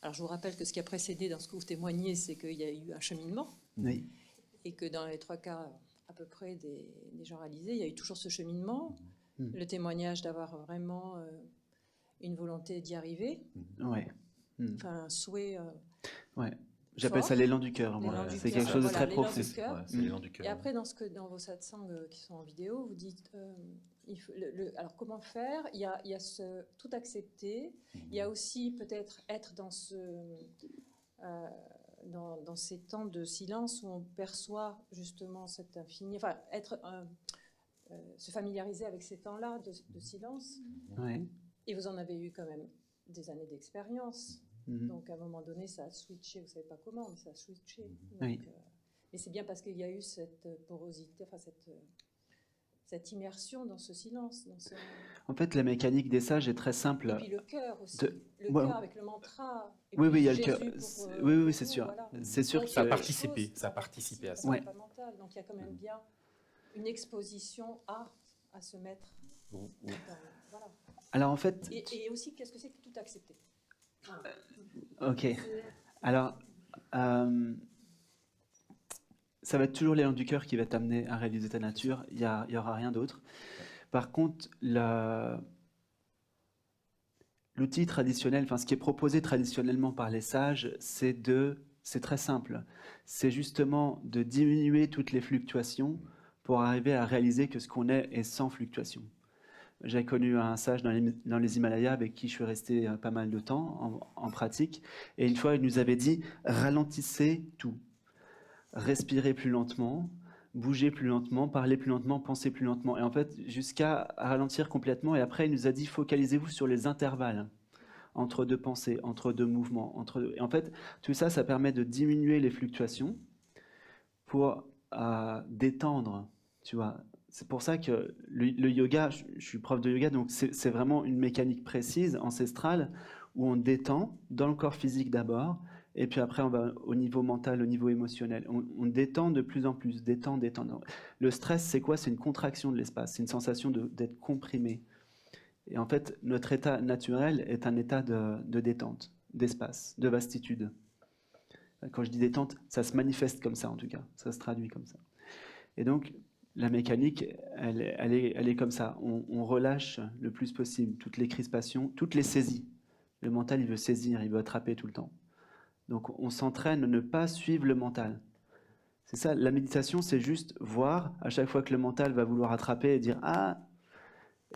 Alors, je vous rappelle que ce qui a précédé dans ce que vous témoignez, c'est qu'il y a eu un cheminement. Oui. Et que dans les 3 quarts à peu près des gens réalisés, il y a eu toujours ce cheminement. Le témoignage d'avoir vraiment une volonté d'y arriver. Ouais. Enfin, un souhait... ouais. J'appelle ça l'élan du cœur. C'est quelque chose de très profond. C'est l'élan du cœur. Et après, dans vos satsangs qui sont en vidéo, vous dites alors comment faire? Il y a tout accepter. Il y a aussi peut-être être dans dans ces temps de silence où on perçoit justement cet infini. Enfin, se familiariser avec ces temps-là de silence. Ouais. Et vous en avez eu quand même des années d'expérience. Donc, à un moment donné, ça a switché. Vous ne savez pas comment, mais ça a switché. Donc, mais c'est bien parce qu'il y a eu cette porosité, enfin cette immersion dans ce silence. En fait, la mécanique des sages est très simple. Et puis le cœur aussi. Le cœur avec le mantra. Et oui, il y a Jésus le cœur. Oui, c'est sûr. Voilà. C'est sûr que ça a participé. Ça a participé à ça. Ouais. Donc, il y a quand même bien une exposition à se mettre. Voilà. Alors, en fait... Et aussi, qu'est-ce que c'est que tout accepter? Ok. Alors, ça va être toujours l'élan du cœur qui va t'amener à réaliser ta nature. Il y aura rien d'autre. Par contre, l'outil traditionnel, enfin ce qui est proposé traditionnellement par les sages, c'est très simple. C'est justement de diminuer toutes les fluctuations pour arriver à réaliser que ce qu'on est sans fluctuation. J'ai connu un sage dans les Himalayas avec qui je suis resté pas mal de temps en pratique. Et une fois, il nous avait dit « ralentissez tout. Respirez plus lentement, bougez plus lentement, parlez plus lentement, pensez plus lentement. » Et en fait, jusqu'à ralentir complètement. Et après, il nous a dit « focalisez-vous sur les intervalles entre deux pensées, entre deux mouvements. Et en fait, tout ça, ça permet de diminuer les fluctuations pour à détendre, tu vois. C'est pour ça que le yoga, je suis prof de yoga, donc c'est vraiment une mécanique précise, ancestrale, où on détend dans le corps physique d'abord, et puis après on va au niveau mental, au niveau émotionnel. On détend de plus en plus, détend. Le stress, c'est quoi? C'est une contraction de l'espace, c'est une sensation d'être comprimé. Et en fait, notre état naturel est un état de détente, d'espace, de vastitude. Quand je dis détente, ça se manifeste comme ça en tout cas, ça se traduit comme ça. Et donc, la mécanique, elle est comme ça. On relâche le plus possible toutes les crispations, toutes les saisies. Le mental, il veut saisir, il veut attraper tout le temps. Donc, on s'entraîne à ne pas suivre le mental. C'est ça, la méditation, c'est juste voir à chaque fois que le mental va vouloir attraper et dire « Ah !»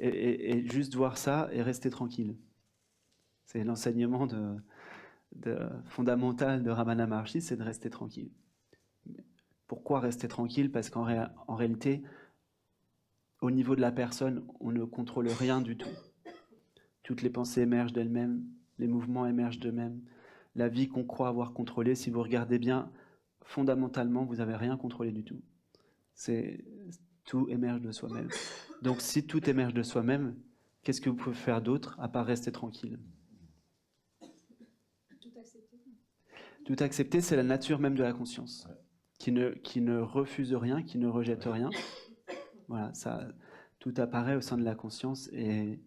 et juste voir ça et rester tranquille. C'est l'enseignement fondamental de Ramana Maharshi, c'est de rester tranquille. Pourquoi rester tranquille? Parce qu'en réalité, au niveau de la personne, on ne contrôle rien du tout. Toutes les pensées émergent d'elles-mêmes, les mouvements émergent d'eux-mêmes. La vie qu'on croit avoir contrôlée, si vous regardez bien, fondamentalement, vous n'avez rien contrôlé du tout. Tout émerge de soi-même. Donc si tout émerge de soi-même, qu'est-ce que vous pouvez faire d'autre à part rester tranquille? Tout accepter. Tout accepter, c'est la nature même de la conscience, qui ne refuse rien, qui ne rejette rien. Voilà, ça, tout apparaît au sein de la conscience et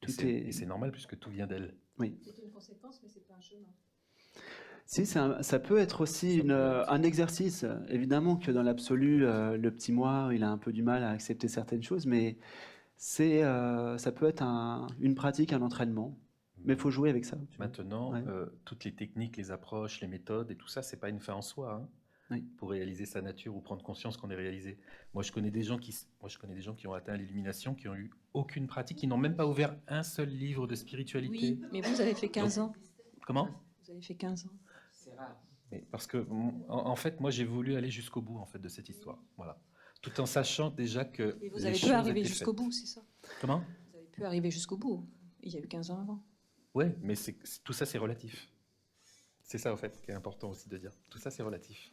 Et c'est normal puisque tout vient d'elle. Oui. C'est une conséquence, mais c'est pas un chemin. Si, ça peut être aussi un exercice. Évidemment que dans l'absolu, le petit moi, il a un peu du mal à accepter certaines choses, mais ça peut être une pratique, un entraînement. Mais il faut jouer avec ça. Maintenant, toutes les techniques, les approches, les méthodes et tout ça, c'est pas une fin en soi. Hein, pour réaliser sa nature ou prendre conscience qu'on est réalisé. Moi, je connais des gens qui ont atteint l'illumination, qui n'ont eu aucune pratique, qui n'ont même pas ouvert un seul livre de spiritualité. Oui, mais vous avez fait 15 ans. Comment? Vous avez fait 15 ans. C'est rare. Mais parce que, en fait, moi, j'ai voulu aller jusqu'au bout en fait, de cette histoire. Voilà. Tout en sachant déjà que. Et vous avez pu arriver jusqu'au bout, c'est ça? Comment? Vous avez pu arriver jusqu'au bout. Il y a eu 15 ans avant. Oui, mais tout ça, c'est relatif. C'est ça, en fait, qui est important aussi de dire. Tout ça, c'est relatif.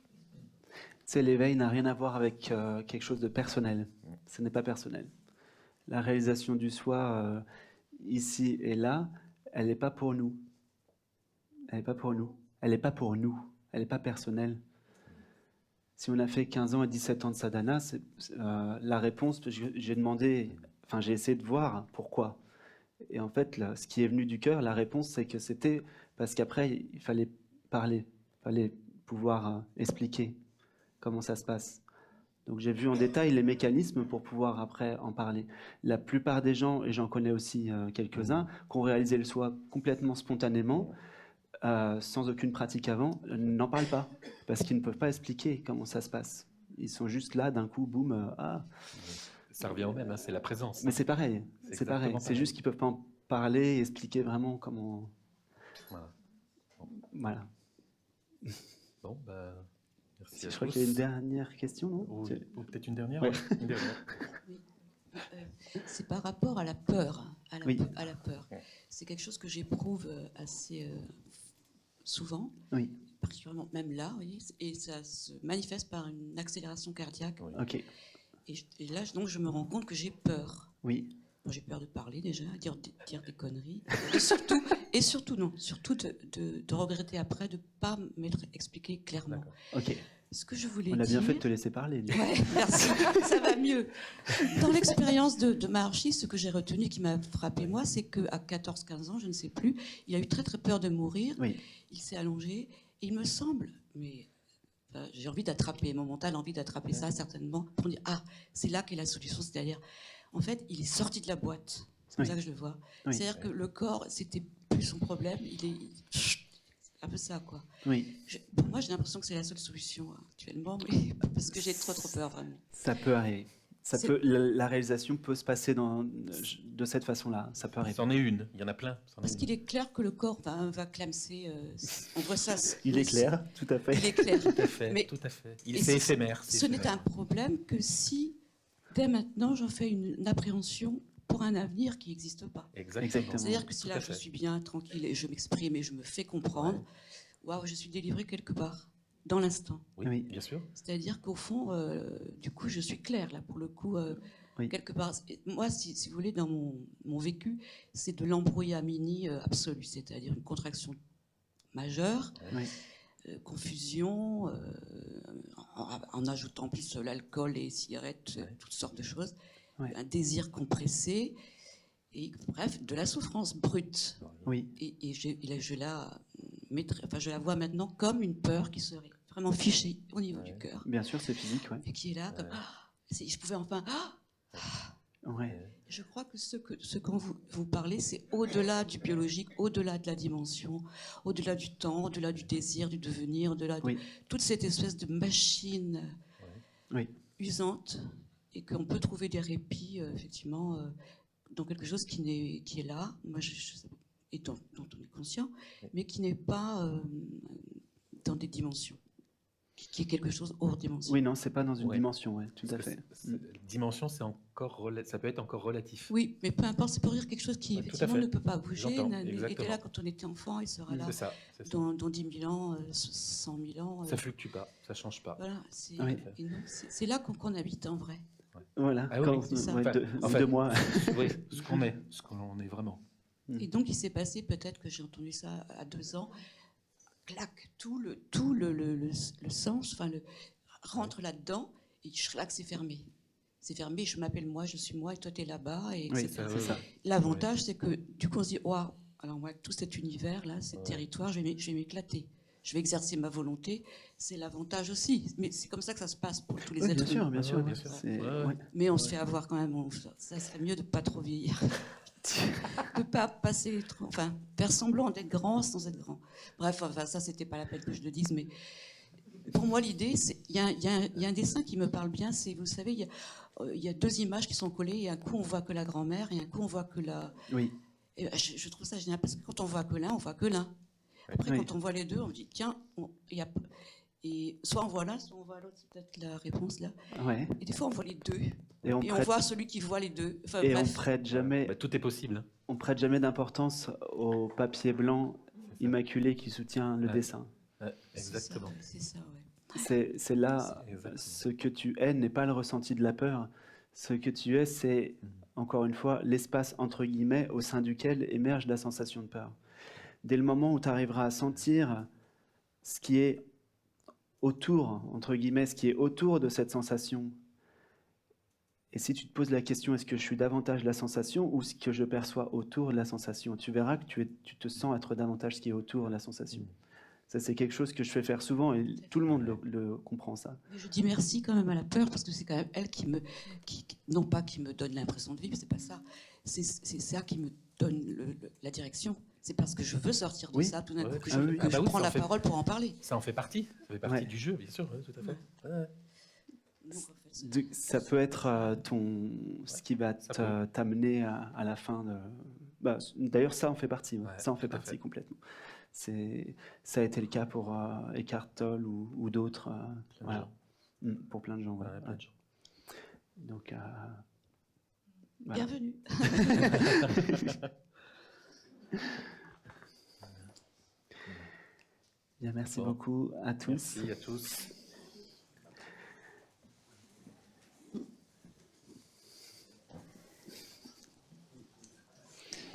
L'éveil n'a rien à voir avec quelque chose de personnel. Ce n'est pas personnel. La réalisation du soi, ici et là, elle n'est pas pour nous. Elle n'est pas pour nous. Elle n'est pas pour nous. Elle n'est pas personnelle. Si on a fait 15 ans et 17 ans de sadhana, la réponse, j'ai demandé, enfin j'ai essayé de voir pourquoi. Et en fait, là, ce qui est venu du cœur, la réponse, c'est que c'était parce qu'après, il fallait parler, il fallait pouvoir expliquer comment ça se passe. Donc j'ai vu en détail les mécanismes pour pouvoir après en parler. La plupart des gens, et j'en connais aussi quelques-uns, qui ont réalisé le soi complètement spontanément, sans aucune pratique avant, n'en parlent pas, parce qu'ils ne peuvent pas expliquer comment ça se passe. Ils sont juste là, d'un coup, boum, Ça revient au même, hein, c'est la présence. Mais c'est pareil, c'est pareil. C'est juste qu'ils ne peuvent pas en parler et expliquer vraiment comment... Voilà. Voilà. Bon, bah... Merci je crois qu'il y a une dernière question, non? Ou peut-être une dernière, ouais. Une dernière. Oui. C'est par rapport à la peur. Oui. À la peur. C'est quelque chose que j'éprouve assez souvent, oui. particulièrement même là, vous voyez, et ça se manifeste par une accélération cardiaque. Oui. Okay. Et là, donc, je me rends compte que j'ai peur. Oui. Bon, j'ai peur de parler déjà, dire des conneries, et surtout de regretter après de ne pas m'être expliqué clairement. Ok. Ce que je voulais On a bien fait de te laisser parler. Ouais, merci, ça va mieux. Dans l'expérience de Maharshi, ce que j'ai retenu qui m'a frappé moi, c'est qu'à 14-15 ans, je ne sais plus, il a eu très très peur de mourir, il s'est allongé, et il me semble, mais j'ai envie d'attraper, mon mental a envie d'attraper ça certainement, pour dire, ah, c'est là qu'est la solution, c'est-à-dire, en fait, il est sorti de la boîte, c'est comme ça que je le vois. C'est-à-dire que le corps, c'était plus son problème, il est... un peu ça, quoi. Oui. Pour moi, j'ai l'impression que c'est la seule solution actuellement, mais parce que j'ai trop peur, vraiment. Ça peut arriver. La réalisation peut se passer de cette façon-là. Ça peut arriver. C'en est une. Il y en a plein. Parce qu'il est clair que le corps va clamser. On voit ça. Il est clair, tout à fait. Il est clair. Tout à fait. Mais, tout à fait. C'est éphémère. Ce n'est un problème que si, dès maintenant, j'en fais une appréhension pour un avenir qui n'existe pas. Exactement. C'est-à-dire que si là, je suis bien, tranquille, et je m'exprime et je me fais comprendre, waouh, je suis délivrée quelque part dans l'instant. Oui, bien sûr. C'est-à-dire qu'au fond, du coup, je suis claire, là, pour le coup, quelque part. Moi, si vous voulez, dans mon vécu, c'est de l'embrouillamini absolu, c'est-à-dire une contraction majeure, confusion, en ajoutant en plus l'alcool, les cigarettes, toutes sortes de choses, un désir compressé, et bref, de la souffrance brute. Et je la vois maintenant comme une peur qui serait vraiment fichée au niveau du cœur. Bien sûr, c'est physique, et qui est là comme si je pouvais enfin. Je crois que ce dont vous parlez, c'est au-delà du biologique, au-delà de la dimension, au-delà du temps, au-delà du désir, du devenir, au-delà de toute cette espèce de machine usante, et qu'on peut trouver des répits, effectivement, dans quelque chose qui est là, moi, et dont on est conscient, mais qui n'est pas dans des dimensions, qui est quelque chose hors dimension. Oui, non, c'est pas dans une dimension, tout à fait. Dimension, ça peut être encore relatif. Oui, mais peu importe, c'est pour dire quelque chose qui effectivement ne peut pas bouger, était là quand on était enfant, il sera là dans 10 000 ans, 100 000 ans. Ça fluctue pas, ça change pas. Voilà, c'est là qu'on habite en vrai. Voilà, c'est ça. De moi. Oui, ce qu'on est vraiment. Et donc, il s'est passé, peut-être que j'ai entendu ça à 2 ans, clac, tout le sens, rentre là-dedans, et clac, c'est fermé. C'est fermé, je m'appelle moi, je suis moi, et toi, tu es là-bas, et etc. L'avantage, c'est que du coup, on se dit, waouh, alors moi, tout cet univers-là, ce territoire, je vais m'éclater. Je vais exercer ma volonté, c'est l'avantage aussi. Mais c'est comme ça que ça se passe pour tous les êtres humains. Bien sûr. Mais on se fait avoir quand même. Ça serait mieux de ne pas trop vieillir. De ne pas passer trop. Enfin, faire semblant d'être grand sans être grand. Bref, ça, c'était pas la peine que je le dise. Mais pour moi, l'idée, il y a un dessin qui me parle bien. C'est, vous savez, il y a 2 images qui sont collées. Et un coup, on voit que la grand-mère, et un coup, on voit que la. Oui. Et je trouve ça génial parce que quand on voit que l'un, on voit que l'un. Après, quand on voit les deux, on dit tiens, et soit on voit l'un, soit on voit l'autre. C'est peut-être la réponse là. Et des fois, on voit les deux. Et on voit celui qui voit les deux. Enfin, et bref. on prête jamais. Tout est possible. On prête jamais d'importance au papier blanc immaculé qui soutient le dessin. Exactement. C'est ça, C'est là, ce que tu es n'est pas le ressenti de la peur. Ce que tu es, c'est, encore une fois, l'espace entre guillemets au sein duquel émerge la sensation de peur. Dès le moment où tu arriveras à sentir ce qui est autour, entre guillemets, ce qui est autour de cette sensation, et si tu te poses la question, est-ce que je suis davantage la sensation ou ce que je perçois autour de la sensation, tu verras que tu te sens être davantage ce qui est autour de la sensation. Ça, c'est quelque chose que je fais faire souvent et tout le monde le comprend, ça. Mais je dis merci quand même à la peur parce que c'est quand même elle qui non pas qui me donne l'impression de vivre, c'est pas ça. C'est ça qui me donne la direction. C'est parce que je veux sortir de ça tout d'un coup que je prends la parole pour en parler. Ça en fait partie. Ça fait partie du jeu, bien sûr, tout à fait. Ça peut être ce qui va t'amener à la fin de... D'ailleurs, ça en fait partie. Ça en fait partie complètement. Ça a été le cas pour Eckhart Tolle ou d'autres. Pour plein de gens. Plein de gens. Donc, bienvenue. Bien, merci beaucoup à tous. Merci à tous.